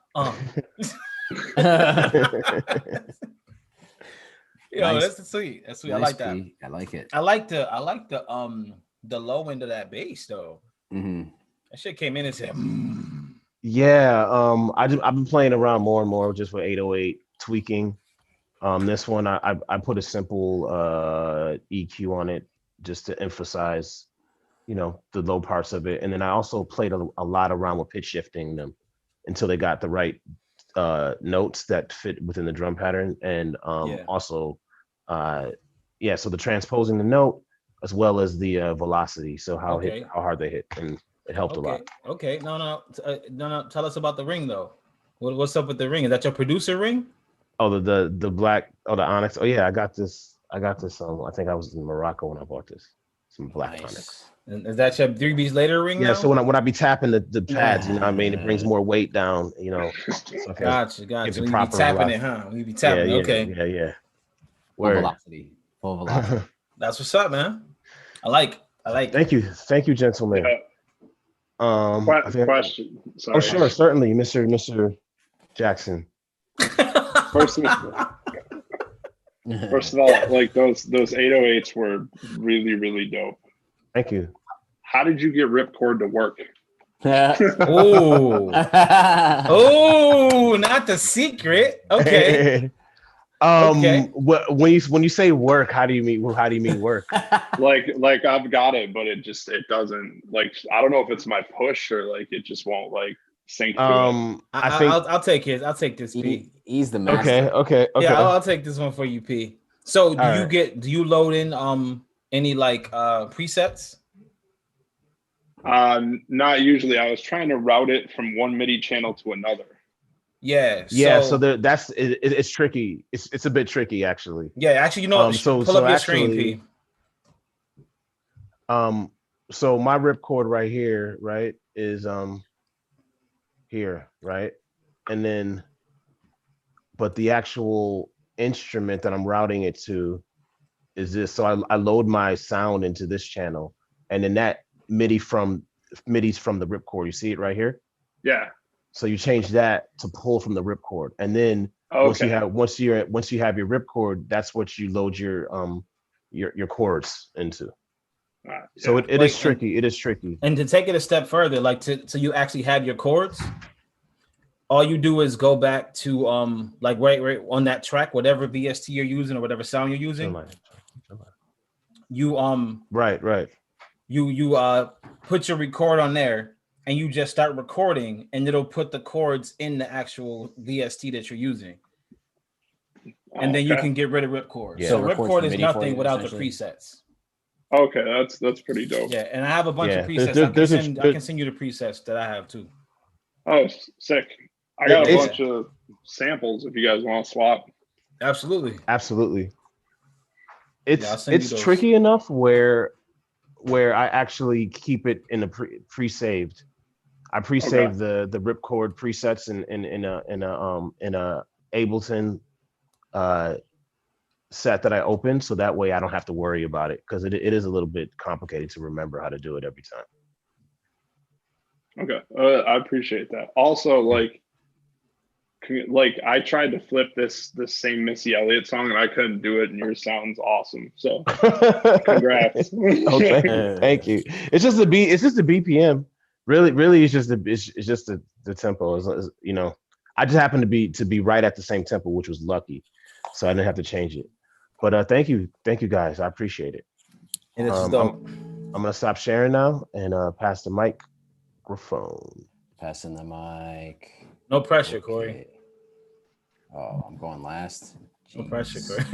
Yo, nice. That's sweet. That's sweet. Nice, I like that.
I like it.
I like the low end of that bass though.
Mm-hmm.
That shit came in and said.
Yeah. I've been playing around more and more just with 808 tweaking. This one I put a simple EQ on it just to emphasize, the low parts of it, and then I also played a lot around with pitch shifting them until they got the right notes that fit within the drum pattern, and also so the transposing the note as well as the velocity, so how hard they hit, and it helped a lot.
No, tell us about the ring though. What's up with the ring? Is that your producer ring?
Oh, the black, the onyx. Oh yeah, I got this I think I was in Morocco when I bought this, some black onyx.
And is that your 3 Beats Later ring?
Yeah, now? So when I be tapping the pads, you know what I mean, it brings more weight down, So
gotcha. When you be tapping it, huh? When you be tapping,
Yeah.
Full velocity.
That's what's up, man. I like.
Thank you, gentlemen.
Question. Sorry.
Oh, sure, certainly, Mr. Jackson.
First of all, like those 808s were really, really dope.
Thank you.
How did you get ripcord to work?
Oh, not the secret. Okay.
When you say work, how do you mean work?
like I've got it, but it doesn't, like, I don't know if it's my push or like it just won't like sync to it.
I'll take his. I'll take this, P.
He's the master.
Okay.
Yeah, I'll take this one for you, P. So do you load in any like presets?
Not usually. I was trying to route it from one MIDI channel to another.
Yeah.
So that's it's tricky. It's a bit tricky actually.
Yeah, actually, pull up your screen, P.
So my ripcord right here, right, is here, right, and then, but the actual instrument that I'm routing it to is this. So I load my sound into this channel, and then that MIDI's from the ripcord. You see it right here?
Yeah.
So you change that to pull from the ripcord, and then once you have your ripcord, that's what you load your chords into. So it is tricky. It is tricky.
And to take it a step further, like so you actually have your chords. All you do is go back to like right on that track, whatever VST you're using or whatever sound you're using. You
right.
You put your record on there, and you just start recording, and it'll put the chords in the actual VST that you're using. And then you can get rid of ripcord. Yeah. So ripcord is nothing without the presets.
Okay, that's pretty dope.
Yeah, and I have a bunch of presets. I can send you the presets that I have too.
Oh, sick. I got a bunch of samples if you guys want to swap.
Absolutely.
It's tricky enough where I actually keep it in a pre-saved. I pre-saved the ripcord presets in a Ableton set that I opened, so that way I don't have to worry about it, because it is a little bit complicated to remember how to do it every time.
Okay, I appreciate that. Also, like I tried to flip this same Missy Elliott song and I couldn't do it, and yours sounds awesome. So congrats.
Okay, thank you. It's just the beat. It's just the BPM. Really, it's just the tempo. Is you know, I just happened to be right at the same tempo, which was lucky, so I didn't have to change it. But thank you guys. I appreciate it. I'm gonna stop sharing now and pass the microphone.
Passing the mic.
No pressure, Corey.
Oh, I'm going last. Jeez.
No pressure, Corey.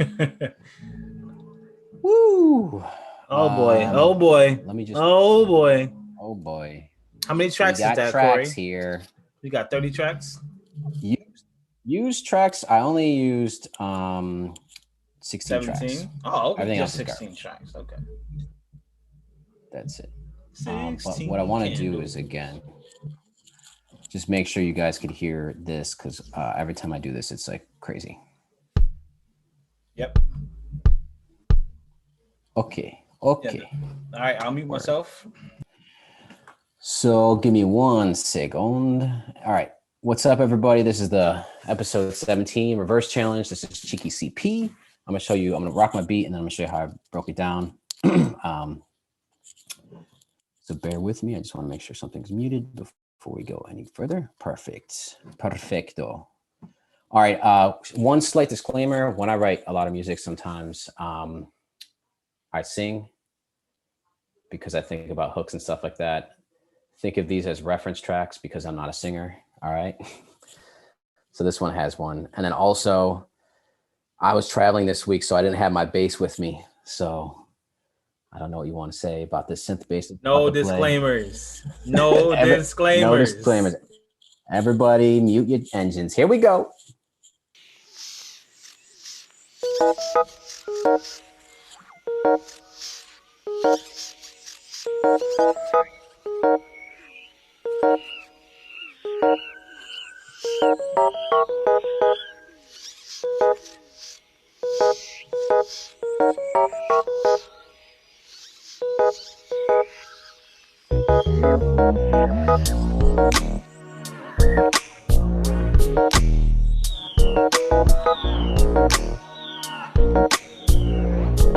Woo!
Oh boy.
Let me just.
Oh boy.
How
many tracks is that,
tracks
Corey?
Here.
We got 30 tracks.
Used tracks. I only used 16
17?
tracks.
Oh, okay.
Everything
Just
else
16 tracks. Okay.
That's it. But what I want to do is, again, just make sure you guys could hear this, because every time I do this, it's like crazy.
Yep.
Okay.
Yeah. All right, I'll mute myself.
So give me 1 second. All right. What's up, everybody? This is the episode 17 reverse challenge. This is Cheeky CP. I'm going to rock my beat, and then I'm going to show you how I broke it down. So bear with me. I just want to make sure something's muted before we go any further. Perfecto. All right. One slight disclaimer. When I write a lot of music, sometimes I sing because I think about hooks and stuff like that. Think of these as reference tracks because I'm not a singer. All right. So this one has one. And then also, I was traveling this week, so I didn't have my bass with me. So I don't know what you want to say about this synth bass.
No disclaimers. No disclaimers.
No disclaimers. Everybody mute your engines. Here we go.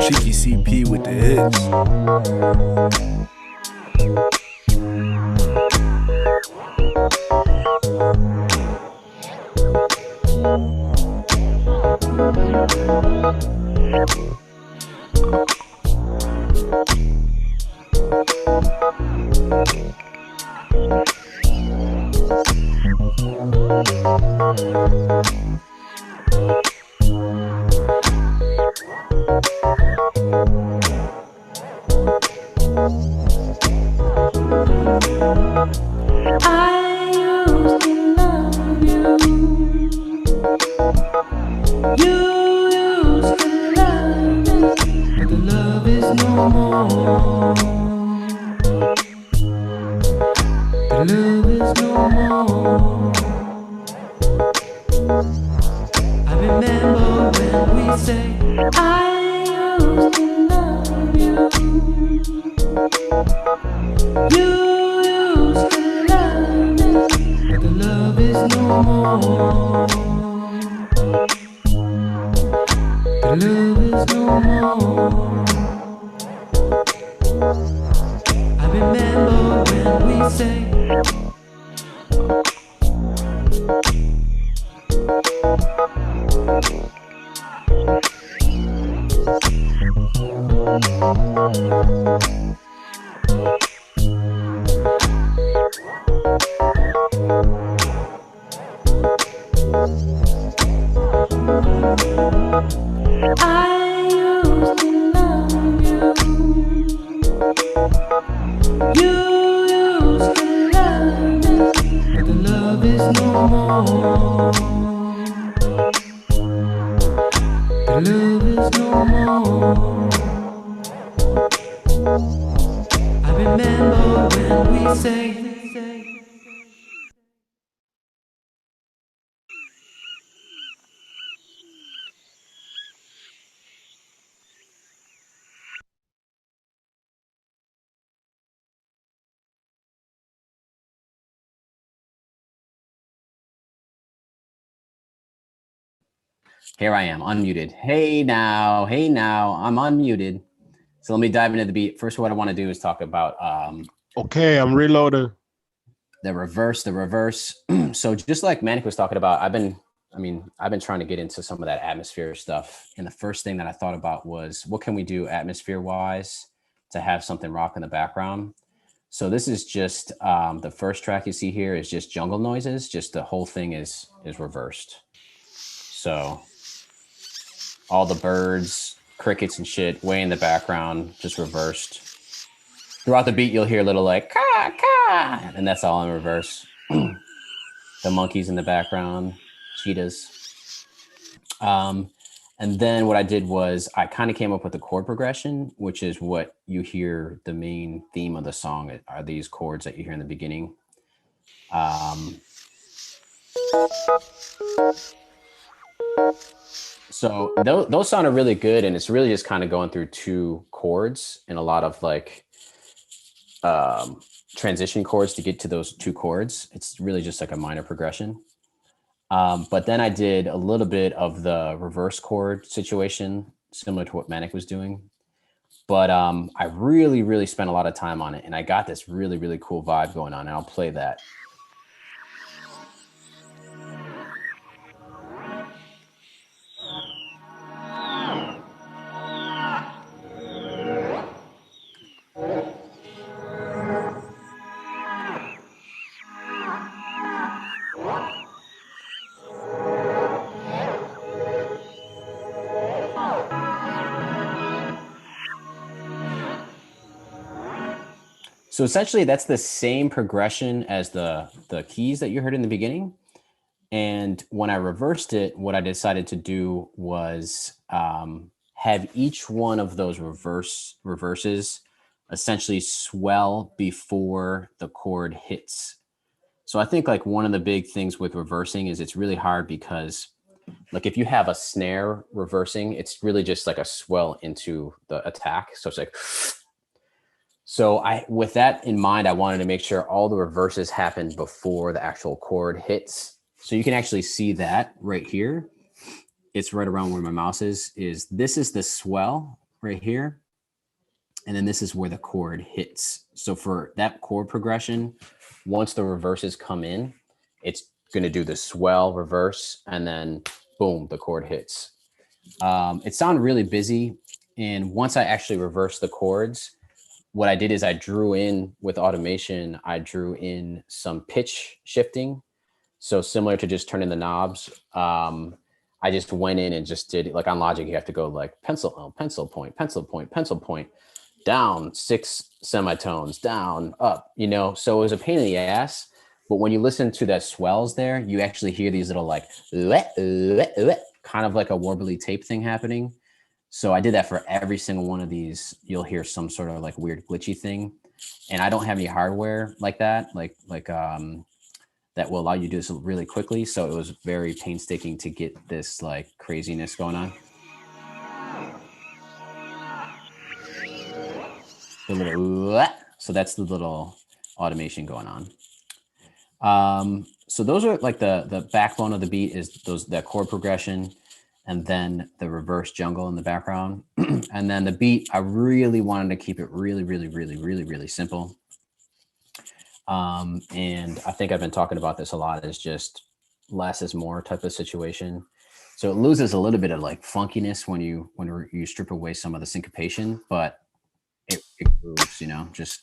Cheeky CP with the hits.
You used to love me, but the love is more. The love is no more. I remember when we say I used to love you. You used to love me, but the love is no more. The love is no more. I remember when we say
Here I am, unmuted. Hey now, I'm unmuted. So let me dive into the beat. First, what I want to do is talk about
Okay, I'm reloading.
the reverse. So just like Manic was talking about, I've been trying to get into some of that atmosphere stuff. And the first thing that I thought about was, what can we do atmosphere wise to have something rock in the background? So this is just the first track you see here is just jungle noises. Just the whole thing is reversed. So all the birds, crickets and shit way in the background, just reversed. Throughout the beat, you'll hear a little like ka ka, and that's all in reverse. The monkeys in the background, cheetahs. And then what I did was I kind of came up with a chord progression, which is what you hear the main theme of the song are these chords that you hear in the beginning. So those sounded really good, and it's really just kind of going through two chords and a lot of like transition chords to get to those two chords. It's really just like a minor progression. But then I did a little bit of the reverse chord situation, similar to what Manic was doing. But I really, really spent a lot of time on it, and I got this really, really cool vibe going on, and I'll play that. So essentially, that's the same progression as the keys that you heard in the beginning. And when I reversed it, what I decided to do was have each one of those reverses essentially swell before the chord hits. So I think like one of the big things with reversing is it's really hard because like if you have a snare reversing, it's really just like a swell into the attack. So it's like, so with that in mind, I wanted to make sure all the reverses happen before the actual chord hits. So you can actually see that right here. It's right around where my mouse is this is the swell right here. And then this is where the chord hits. So for that chord progression, once the reverses come in, it's going to do the swell reverse and then boom, the chord hits. It sounded really busy. And once I actually reversed the chords, what I did is I drew in with automation, I drew in some pitch shifting. So similar to just turning the knobs, I just went in and just did like on Logic, you have to go like pencil point, down 6 semitones, down, up, so it was a pain in the ass. But when you listen to that swells there, you actually hear these little like, kind of like a warbly tape thing happening. So I did that for every single one of these. You'll hear some sort of like weird glitchy thing. And I don't have any hardware like that, that will allow you to do this really quickly. So it was very painstaking to get this like craziness going on. So that's the little automation going on. So those are like the backbone of the beat is that chord progression, and then the reverse jungle in the background. And then the beat, I really wanted to keep it really, really, really, really, really simple. And I think I've been talking about this a lot, is just less is more type of situation. So it loses a little bit of like funkiness when you strip away some of the syncopation, but it grooves, just.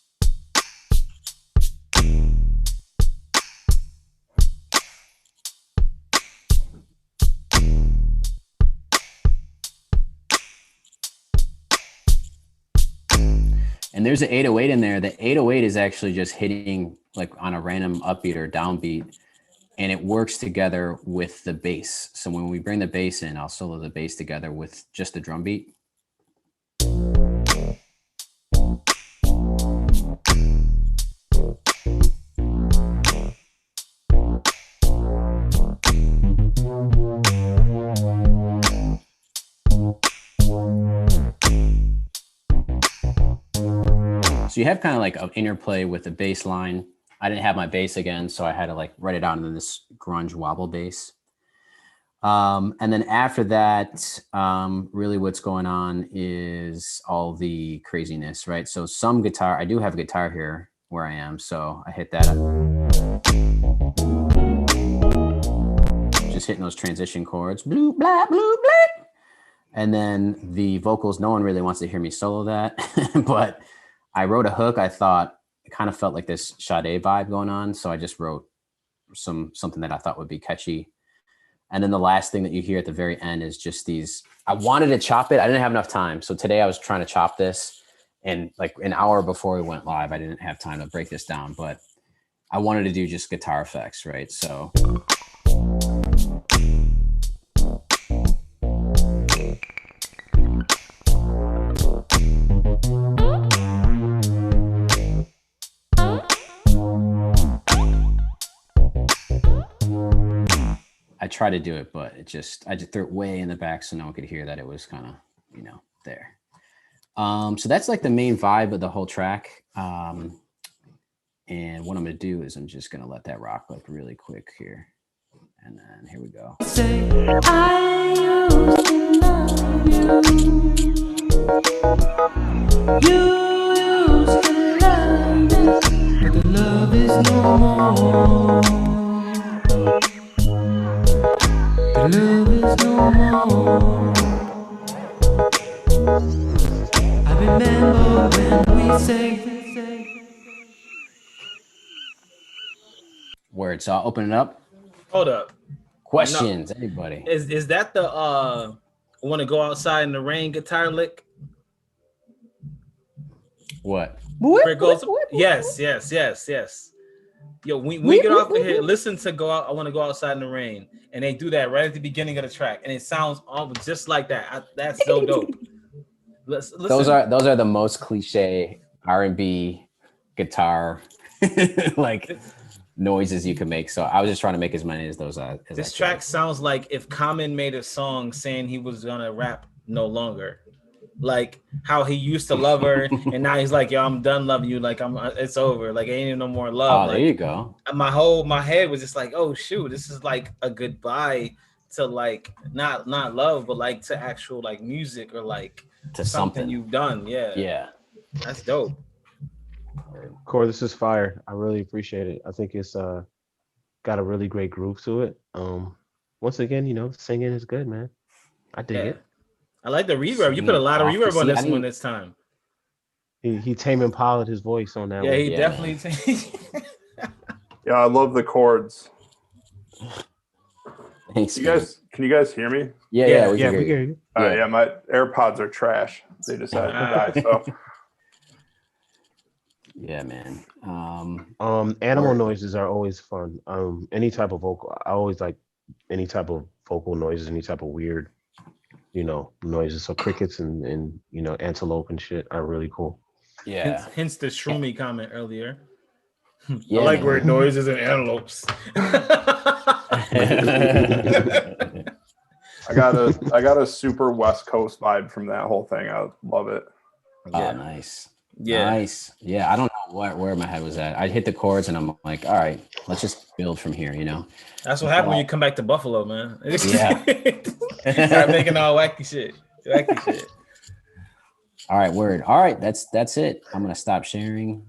And there's an 808 in there. The 808 is actually just hitting like on a random upbeat or downbeat, and it works together with the bass. So when we bring the bass in, I'll solo the bass together with just the drum beat. So you have kind of like an interplay with the bass line. I didn't have my bass again, so I had to like write it out in this grunge wobble bass. And then after that, really what's going on is all the craziness, right? So some guitar, I do have a guitar here where I am, so I hit that up. Just hitting those transition chords, blue, blah, blue, blah. And then the vocals, no one really wants to hear me solo that, but I wrote a hook. I thought it kind of felt like this Sade vibe going on. So I just wrote something that I thought would be catchy. And then the last thing that you hear at the very end is just these, I wanted to chop it. I didn't have enough time. So today I was trying to chop this, and like an hour before we went live, I didn't have time to break this down, but I wanted to do just guitar effects, right? So. I tried to do it, but I just threw it way in the back so no one could hear that it was kind of, there. So that's like the main vibe of the whole track. And what I'm going to do is I'm just going to let that rock like really quick here. And then here we go. Say, I used to love you. You used to love me, but the love is no more. Love is no more. I remember when we say words. So I'll open it up.
Hold up.
Questions, anybody?
Is that the want to go outside in the rain guitar lick?
What?
Where it goes? Yes. Yo, we get off of here, listen to Go Out. I want to go outside in the rain, and they do that right at the beginning of the track, and it sounds almost just like that. That's so dope. Listen.
Those are the most cliche R&B guitar like noises you can make. So I was just trying to make as many as those.
This track sounds like if Common made a song saying he was gonna rap no longer. Like how he used to love her, and now he's like, "Yo, I'm done loving you. Like it's over. Like ain't even no more love."
Oh,
like,
there you go.
My head was just like, "Oh shoot, this is like a goodbye to like not love, but like to actual like music or like
to
something you've done." Yeah, that's dope.
Core, this is fire. I really appreciate it. I think it's got a really great groove to it. Once again, singing is good, man. I dig it.
I like the reverb. You put a lot of reverb on this one this time.
He Tame Impala'd his voice on that one.
Yeah, he definitely.
Yeah, I love the chords.
Thanks.
Can you guys hear me?
Yeah, we can
hear you.
Yeah, my AirPods are trash. They decided to die. So.
Yeah, man.
Animal noises are always fun. Any type of vocal. I always like any type of vocal noises, any type of weird, noises. So crickets and antelope and shit are really cool.
Yeah.
Hence the Shroomy comment earlier.
Yeah,
I like weird noises and antelopes.
I got a super West Coast vibe from that whole thing. I love it.
Oh, nice.
Yeah.
Nice. Yeah, I don't know where my head was at. I hit the chords and I'm like, all right, let's just build from here, you know?
That's what happened when you come back to Buffalo, man.
Yeah.
Start making all wacky shit. Wacky shit.
All right, word. All right, that's it. I'm gonna stop sharing.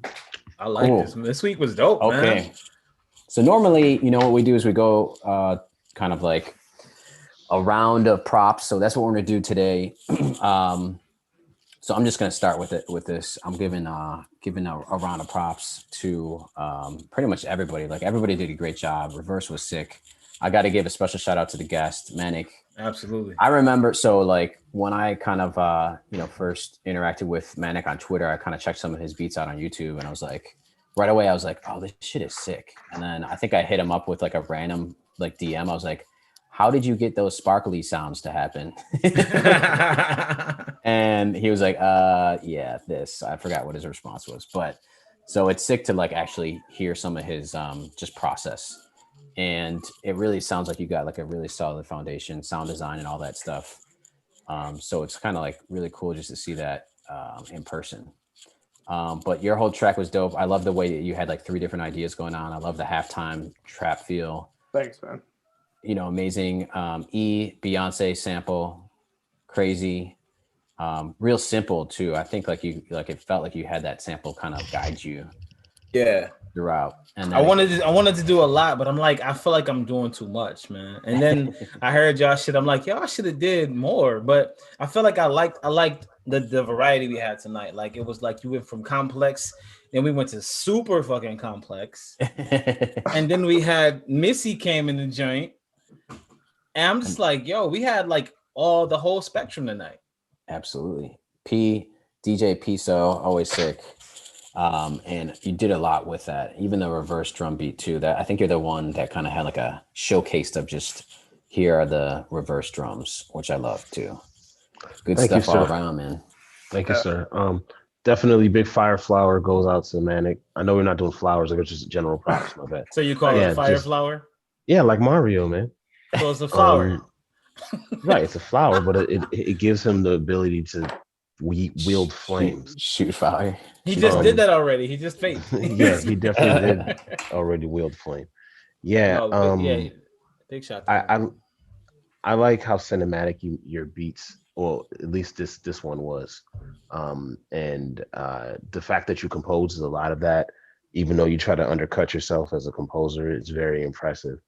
I like this. This week was dope, man.
Okay. So normally, you know, what we do is we go kind of like a round of props. So that's what we're gonna do today. So I'm just gonna start with this. I'm giving a round of props to pretty much everybody. Like everybody did a great job. Reverse was sick. I got to give a special shout out to the guest, Manic.
Absolutely.
I remember, so like when I kind of first interacted with Manic on Twitter, I kind of checked some of his beats out on YouTube, and I was like, right away, I was like, oh, this shit is sick. And then I think I hit him up with like a random like DM. I was like, how did you get those sparkly sounds to happen? And he was like, yeah, this. I forgot what his response was. But so it's sick to like actually hear some of his just process. And it really sounds like you got like a really solid foundation, sound design and all that stuff. So it's kind of like really cool just to see that in person. But your whole track was dope. I love the way that you had like 3 different ideas going on. I love the halftime trap feel.
Thanks, man.
You know, amazing. Beyonce sample, crazy, real simple too. I think like it felt like you had that sample kind of guide you.
Yeah.
Throughout. And
I wanted to do a lot, but I'm like, I feel like I'm doing too much, man. And then I heard y'all shit. I'm like, y'all should have did more. But I feel like I liked the variety we had tonight. Like it was like you went from complex, then we went to super fucking complex, and then we had Missy came in the joint, and I'm just like, yo, we had like the whole spectrum tonight.
Absolutely. DJ Piso, always sick. And you did a lot with that, even the reverse drum beat too. That I think you're the one that kind of had like a showcase of just here are the reverse drums, which I love too. Good
Thank
stuff
you,
all
sir.
around, man.
Thank you, sir. Definitely big fire flower goes out to Manic. I know we're not doing flowers, like it's just general props, my bad.
So you call it fire flower?
Yeah, like Mario, man.
So it's a flower.
Right, it's a flower, but it gives him the ability to wield flames.
Shoot fire.
He just did that already. He just faked.
Yeah, he definitely did already wield flame. Yeah.
Yeah. Big shot.
I like how cinematic your beats, well, at least this one was. And the fact that you composed a lot of that, even though you try to undercut yourself as a composer, it's very impressive.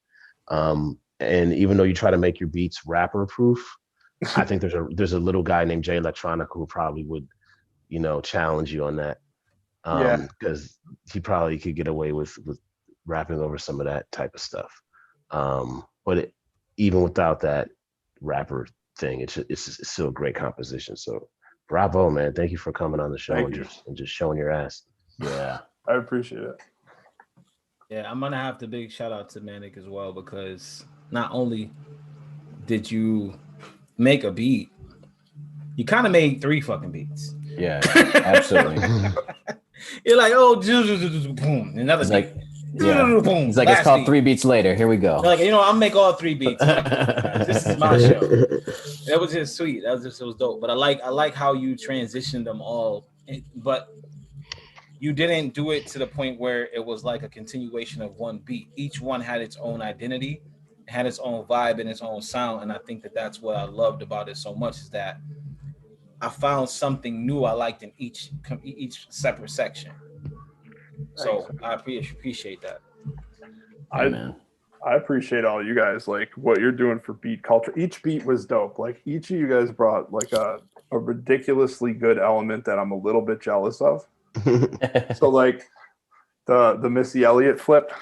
And even though you try to make your beats rapper proof, I think there's a little guy named Jay Electronica who probably would, challenge you on that. Because he probably could get away with rapping over some of that type of stuff. But even without that rapper thing, it's still a great composition. So bravo, man. Thank you for coming on the show and just showing your ass.
Yeah.
I appreciate it.
Yeah, I'm gonna have to big shout out to Manic as well, because not only did you make a beat, you kind of made 3 fucking beats.
Yeah, absolutely.
You're like, oh, boom, another beat.
Like, yeah. Boom, it's like it's called beat. 3 beats later. Here we go.
Like, I'll make all 3 beats. This is my show. That was just sweet. It was dope. But I like how you transitioned them all, but you didn't do it to the point where it was like a continuation of one beat. Each one had its own identity, had its own vibe and its own sound. And I think that's what I loved about it so much, is that I found something new I liked in each separate section. So I appreciate that.
I appreciate all you guys, like what you're doing for beat culture. Each beat was dope. Like each of you guys brought like a ridiculously good element that I'm a little bit jealous of. So like the Missy Elliott flip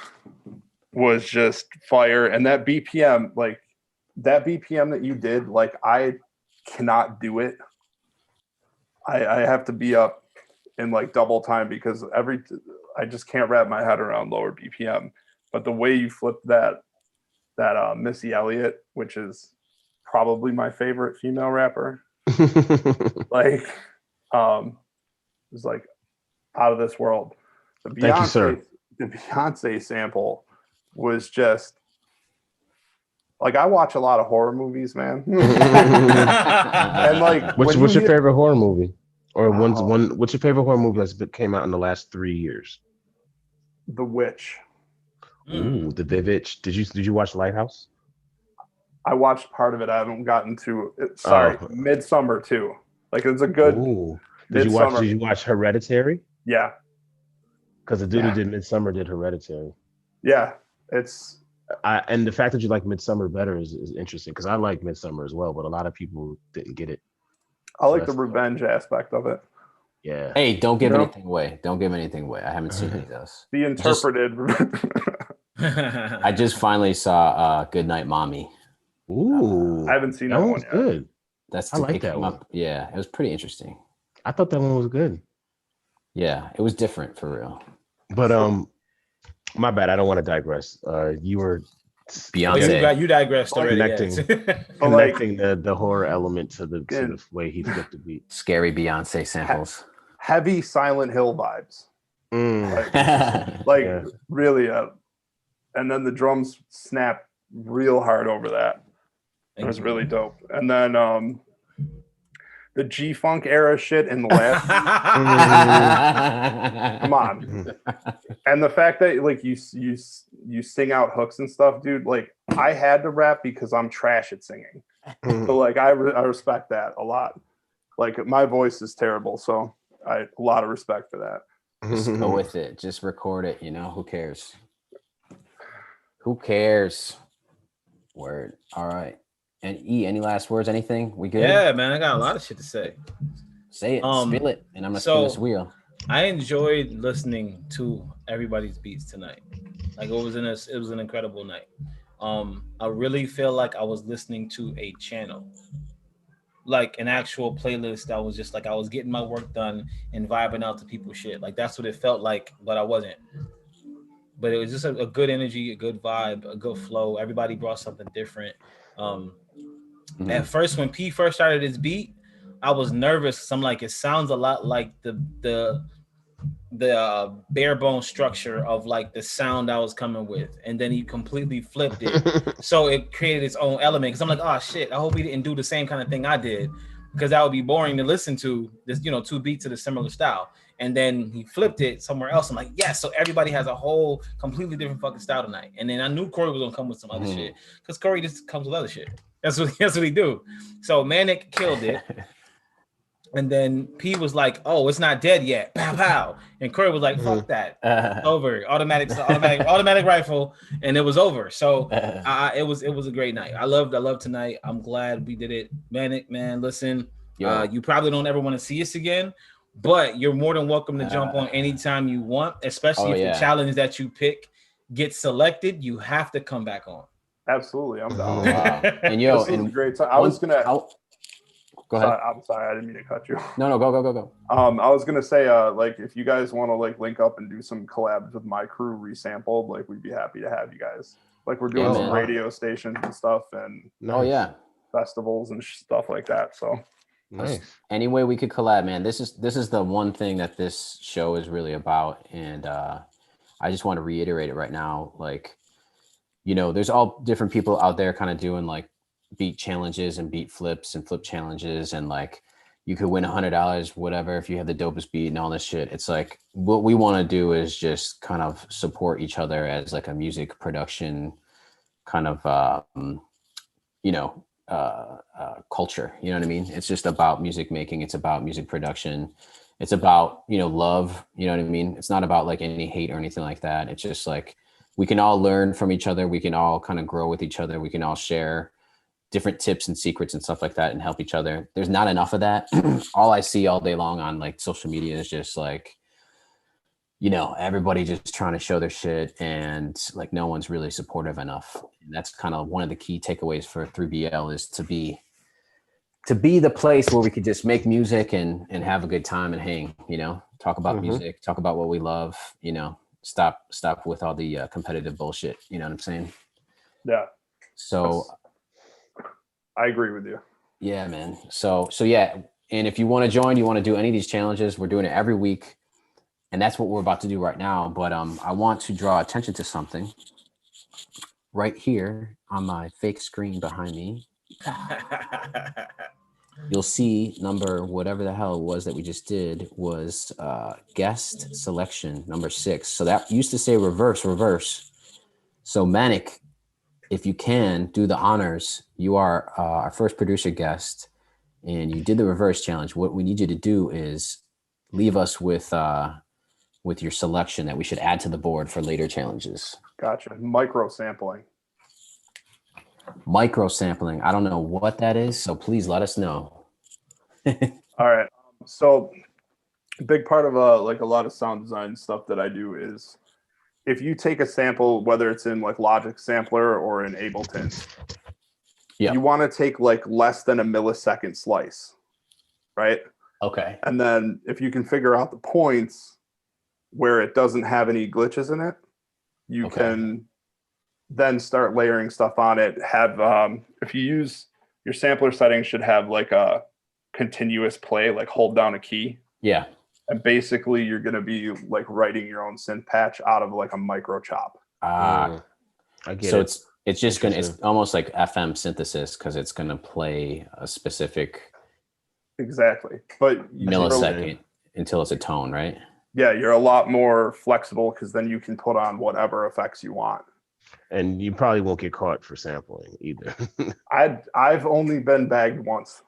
was just fire, and that BPM, like that BPM that you did, like I cannot do it. I have to be up in like double time because I just can't wrap my head around lower BPM. But the way you flipped that Missy Elliott, which is probably my favorite female rapper, like it was like out of this world. The Beyonce sample was just like, I watch a lot of horror movies, man. And like,
what's your favorite horror movie? Or what's your favorite horror movie that's came out in the last 3 years?
The Witch.
Ooh, The Vivitch. Did you watch Lighthouse?
I watched part of it. I haven't gotten to it. Sorry, Midsummer too. Like it's a good.
Ooh. Did
Midsummer.
you watch Hereditary?
Yeah.
Because the dude who did Midsummer did Hereditary.
Yeah, it's.
And the fact that you like Midsummer better is interesting because I like Midsummer as well, but a lot of people didn't get it.
I like the revenge aspect of it.
Yeah.
Hey, don't give anything away. Don't give anything away. I haven't seen any of those.
The interpreted.
I just finally saw Good Night Mommy.
Ooh.
I haven't seen that one yet.
Good.
I
like that one.
Yeah, it was pretty interesting.
I thought that one was good.
Yeah, it was different for real.
But my bad. I don't want to digress. You were
Beyonce.
You digressed already.
Connecting the horror element to the way he flipped the beat.
Scary Beyonce samples.
Heavy Silent Hill vibes. Really. And then the drums snap real hard over that. It was really dope. And then the G-Funk era shit in the last. Come on. And the fact that like you sing out hooks and stuff, dude. Like I had to rap because I'm trash at singing. So like I respect that a lot. Like my voice is terrible, so a lot of respect for that.
Just go with it. Just record it. Who cares? Who cares? Word. All right. And any last words? Anything? We good?
Yeah, man. I got a lot of shit to say.
Say it. Spill it. And I'm gonna spin this wheel.
I enjoyed listening to everybody's beats tonight. Like it was an incredible night. I really feel like I was listening to a channel, like an actual playlist that was just like I was getting my work done and vibing out to people's shit. Like that's what it felt like, but I wasn't. But it was just a good energy, a good vibe, a good flow. Everybody brought something different. At first, when P first started his beat, I was nervous because I'm like, it sounds a lot like the bare bone structure of like the sound I was coming with, and then he completely flipped it, so it created its own element. Because I'm like, oh shit, I hope he didn't do the same kind of thing I did, because that would be boring to listen to. This, two beats of the similar style, and then he flipped it somewhere else. I'm like, yes, so everybody has a whole completely different fucking style tonight. And then I knew Corey was gonna come with some other shit, because Corey just comes with other shit. That's what he do. So Manic killed it. And then P was like, "Oh, it's not dead yet." Pow pow. And Corey was like, "Fuck that, over." Automatic rifle, and it was over. So it was a great night. I loved tonight. I'm glad we did it. Manic, man, listen, you probably don't ever want to see us again, but you're more than welcome to jump on anytime you want. Especially if the challenge that you pick gets selected, you have to come back on.
Absolutely, I'm down.
Wow. And
this was a great time.
Go ahead.
I'm sorry, I didn't mean to cut you.
No, go.
I was gonna say, like, if you guys want to like link up and do some collabs with my crew resampled, like, we'd be happy to have you guys. Like, we're doing some radio stations and stuff, and festivals and stuff like that. So,
nice.
Any way we could collab, man. This is the one thing that this show is really about, and I just want to reiterate it right now. Like, there's all different people out there kind of doing like beat challenges and beat flips and flip challenges, and like you could win $100, whatever, if you have the dopest beat and all this shit. It's like what we want to do is just kind of support each other as like a music production kind of culture. You know what I mean? It's just about music making. It's about music production. It's about love. You know what I mean? It's not about like any hate or anything like that. It's just like we can all learn from each other. We can all kind of grow with each other. We can all share different tips and secrets and stuff like that and help each other. There's not enough of that. All I see all day long on like social media is just like, everybody just trying to show their shit, and like no one's really supportive enough. And that's kind of one of the key takeaways for 3BL is to be the place where we could just make music and have a good time and hang, talk about music, talk about what we love, stop with all the competitive bullshit. You know what I'm saying?
Yeah.
So
I agree with you.
Yeah, man. So yeah. And if you want to join, you want to do any of these challenges, we're doing it every week. And that's what we're about to do right now. But I want to draw attention to something right here on my fake screen behind me. you'll see number whatever the hell it was that we just did was guest selection number 6. So that used to say reverse. So Manic, if you can do the honors, you are our first producer guest, and you did the reverse challenge. What we need you to do is leave us with your selection that we should add to the board for later challenges.
Gotcha. Micro sampling.
Micro sampling. I don't know what that is, so please let us know.
All right. So a big part of like a lot of sound design stuff that I do is if you take a sample, whether it's in like Logic Sampler or in Ableton, you want to take like less than a millisecond slice, right?
Okay.
And then if you can figure out the points where it doesn't have any glitches in it, you can then start layering stuff on it. Have if you use your sampler settings should have like a continuous play, like hold down a key.
Yeah.
And basically you're going to be like writing your own synth patch out of like a micro chop.
I get
so
it.
it's just gonna, it's almost like FM synthesis because it's gonna play a specific
exactly, but
millisecond until it's a tone, right?
Yeah, you're a lot more flexible because then you can put on whatever effects you want.
And you probably won't get caught for sampling either.
I've only been bagged once.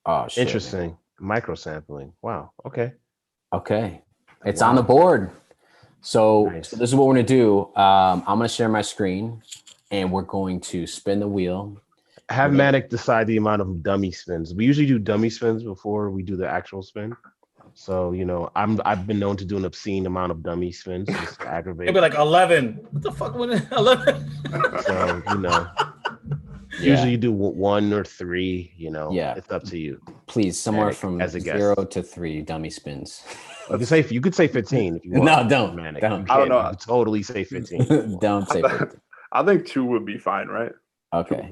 Oh, shit.
Interesting. Micro sampling. Wow. Okay.
It's on the board. So this is what we're gonna do. I'm gonna share my screen, and we're going to spin the wheel.
Have Manic decide the amount of dummy spins. We usually do dummy spins before we do the actual spin. So I've been known to do an obscene amount of dummy spins just to aggravate.
It'd be like 11. What the fuck was it? 11?
So usually you do 1 or 3. It's up to you.
Please, somewhere
Manic,
from
as a guest.
0 to 3 dummy spins.
You could say 15 if you want.
No, don't.
Manic.
Don't.
I don't know.
You could totally say 15.
Don't say 15.
I think 2 would be fine, right?
Okay.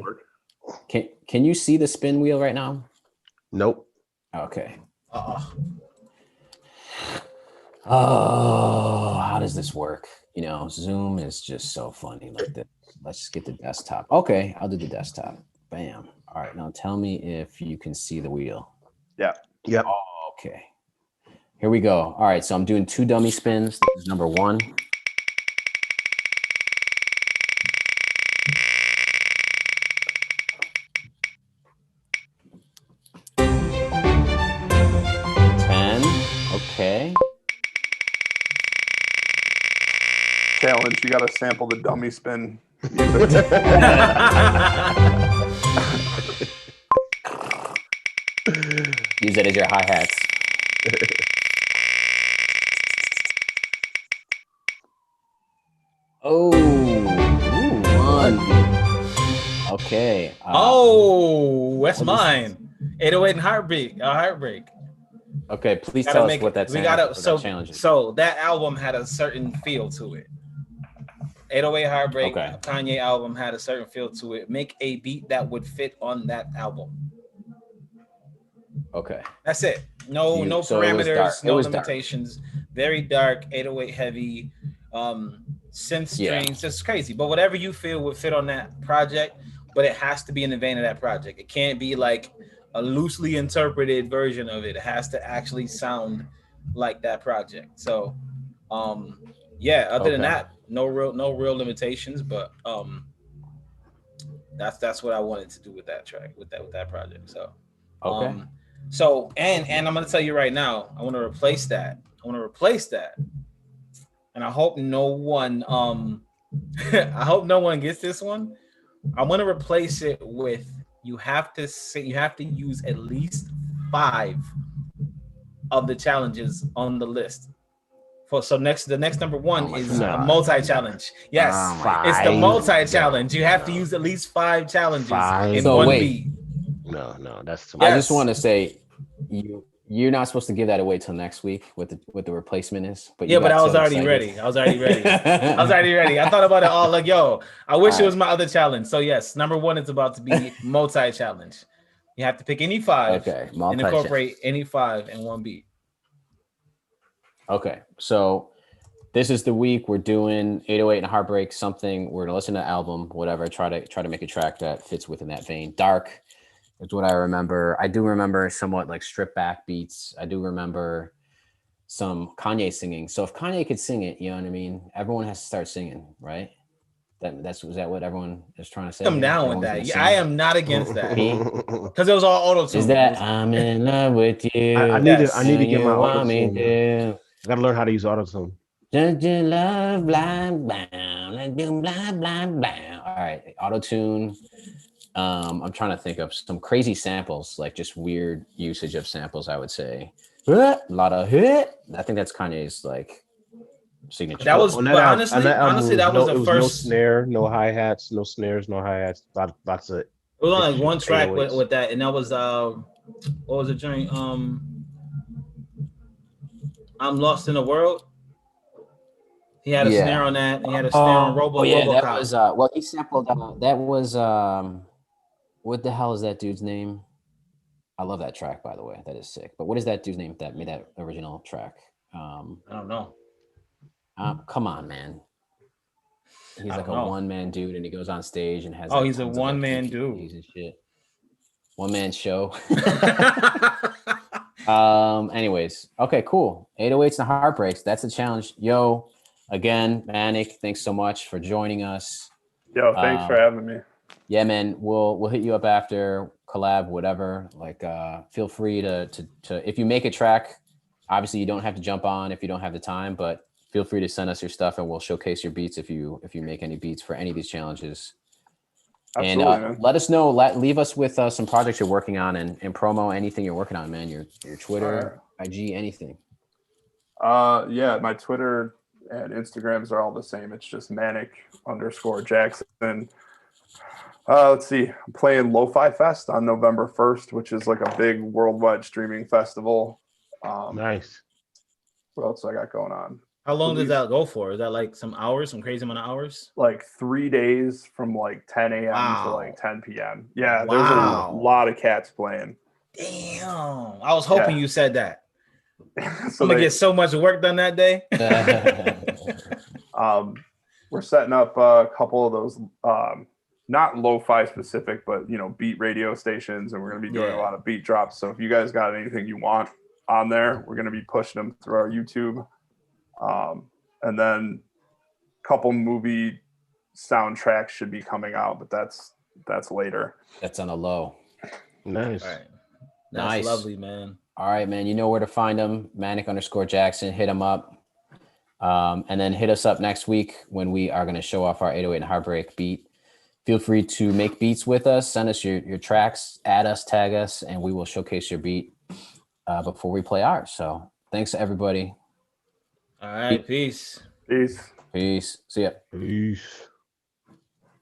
Can you see the spin wheel right now?
Nope.
Okay. Oh, how does this work? Zoom is just so funny like this. Let's just get the desktop. Okay, I'll do the desktop. Bam. All right, now tell me if you can see the wheel.
Yeah.
Yep.
Oh, okay. Here we go. All right, so I'm doing 2 dummy spins. This is number 1. Okay.
Challenge, you got to sample the dummy spin.
Use it as your hi-hats. Oh, 1. Okay.
That's mine. 808 and Heartbreak.
Okay, please tell us what that challenge is.
So that album had a certain feel to it. 808 Heartbreak, Kanye album had a certain feel to it. Make a beat that would fit on that album.
Okay.
That's it. No parameters, no limitations. Dark. Very dark, 808 heavy, synth strings. It's crazy. But whatever you feel would fit on that project, but it has to be in the vein of that project. It can't be like a loosely interpreted version of it. It has to actually sound like that project. So other than that, no real limitations, but that's what I wanted to do with that track, with that project. So and I'm gonna tell you right now, I want to replace that. And I hope no one gets this one. I want to replace it with you have to use at least 5 of the challenges on the list. The next number 1 is a multi-challenge. Yes, it's the multi-challenge. You have to use at least 5 challenges in one beat.
No, that's too much.
I just want to say you're not supposed to give that away till next week what the replacement is. But
but I was already ready. I thought about it all like, I wish it was my other challenge. So yes, number 1 is about to be multi-challenge. You have to pick any 5 and incorporate any 5 in one beat.
Okay, so this is the week we're doing 808 and Heartbreak something. We're gonna listen to the album, whatever. Try to make a track that fits within that vein. Dark, It's what I remember. I do remember somewhat like stripped back beats. I do remember some Kanye singing. So if Kanye could sing it, you know what I mean? Everyone has to start singing, right? Is that what everyone is trying to say?
I'm
Here?
down with
Everyone's
that.
gonna
Yeah,
sing?
I am not against that
Me?
because it was all auto tune.
Is that I'm in love with you?
I
Yes.
need to get
You
my auto
want me
tune.
to?
I gotta learn how to use auto tune.
Don't you love blah blah let do blah blah blah. All right, auto tune. I'm trying to think of some crazy samples, like just weird usage of samples. I would say a lot of hit. I think that's Kanye's like signature.
That was,
On that
but
album,
honestly, that was the
it was no
first.
snare, no hi-hats, no snares, no hi-hats. Lots of
It was on like
extra
one track
808s.
with that, and that was what was the joint? I'm Lost in the World. He had a snare on that. And he had a snare on
Oh yeah, that
RoboCop.
was well. He sampled. That was what the hell is that dude's name? I love that track, by the way. That is sick. But what is that dude's name that made that original track?
I don't know.
Come on, man. He's like a one-man dude, and he goes on stage and has.
Oh,
like,
he's a
tons of, like,
one-man
MPs
dude.
and shit. One-man show. Anyways, okay, cool. 808s and heartbreaks. That's a challenge. Yo, again, Manic, thanks so much for joining us.
Yo, thanks for having me.
Yeah, man, we'll hit you up after collab, whatever. Like, feel free to if you make a track, obviously you don't have to jump on if you don't have the time, but feel free to send us your stuff and we'll showcase your beats if you make any beats for any of these challenges.
Absolutely,
And let us know, leave us with some projects you're working on and promo anything you're working on, man. Your Twitter, IG, anything.
Yeah, my Twitter and Instagrams are all the same. It's just Manic_Jackson. Let's see. I'm playing Lo-Fi Fest on November 1st, which is like a big worldwide streaming festival.
Nice.
What else I got going on?
How long does that go for? Is that like some hours, some crazy amount of hours?
Like 3 days from like 10 a.m. to like 10 p.m. Yeah, there's a lot of cats playing.
Damn. I was hoping you said that.
So
I'm going to get so much work done that day.
We're setting up a couple of those, not lo-fi specific, but, you know, beat radio stations. And we're going to be doing a lot of beat drops. So if you guys got anything you want on there, we're going to be pushing them through our YouTube. And then a couple movie soundtracks should be coming out, but that's later.
That's on a low.
Nice.
All right. That's
nice.
Lovely, man.
All right, man. You know where to find him. Manic_Jackson. Hit him up. And then hit us up next week when we are going to show off our 808 and Heartbreak beat. Feel free to make beats with us. Send us your tracks, add us, tag us, and we will showcase your beat before we play ours. So thanks, everybody.
All right. Peace.
Peace.
Peace. See ya.
Peace.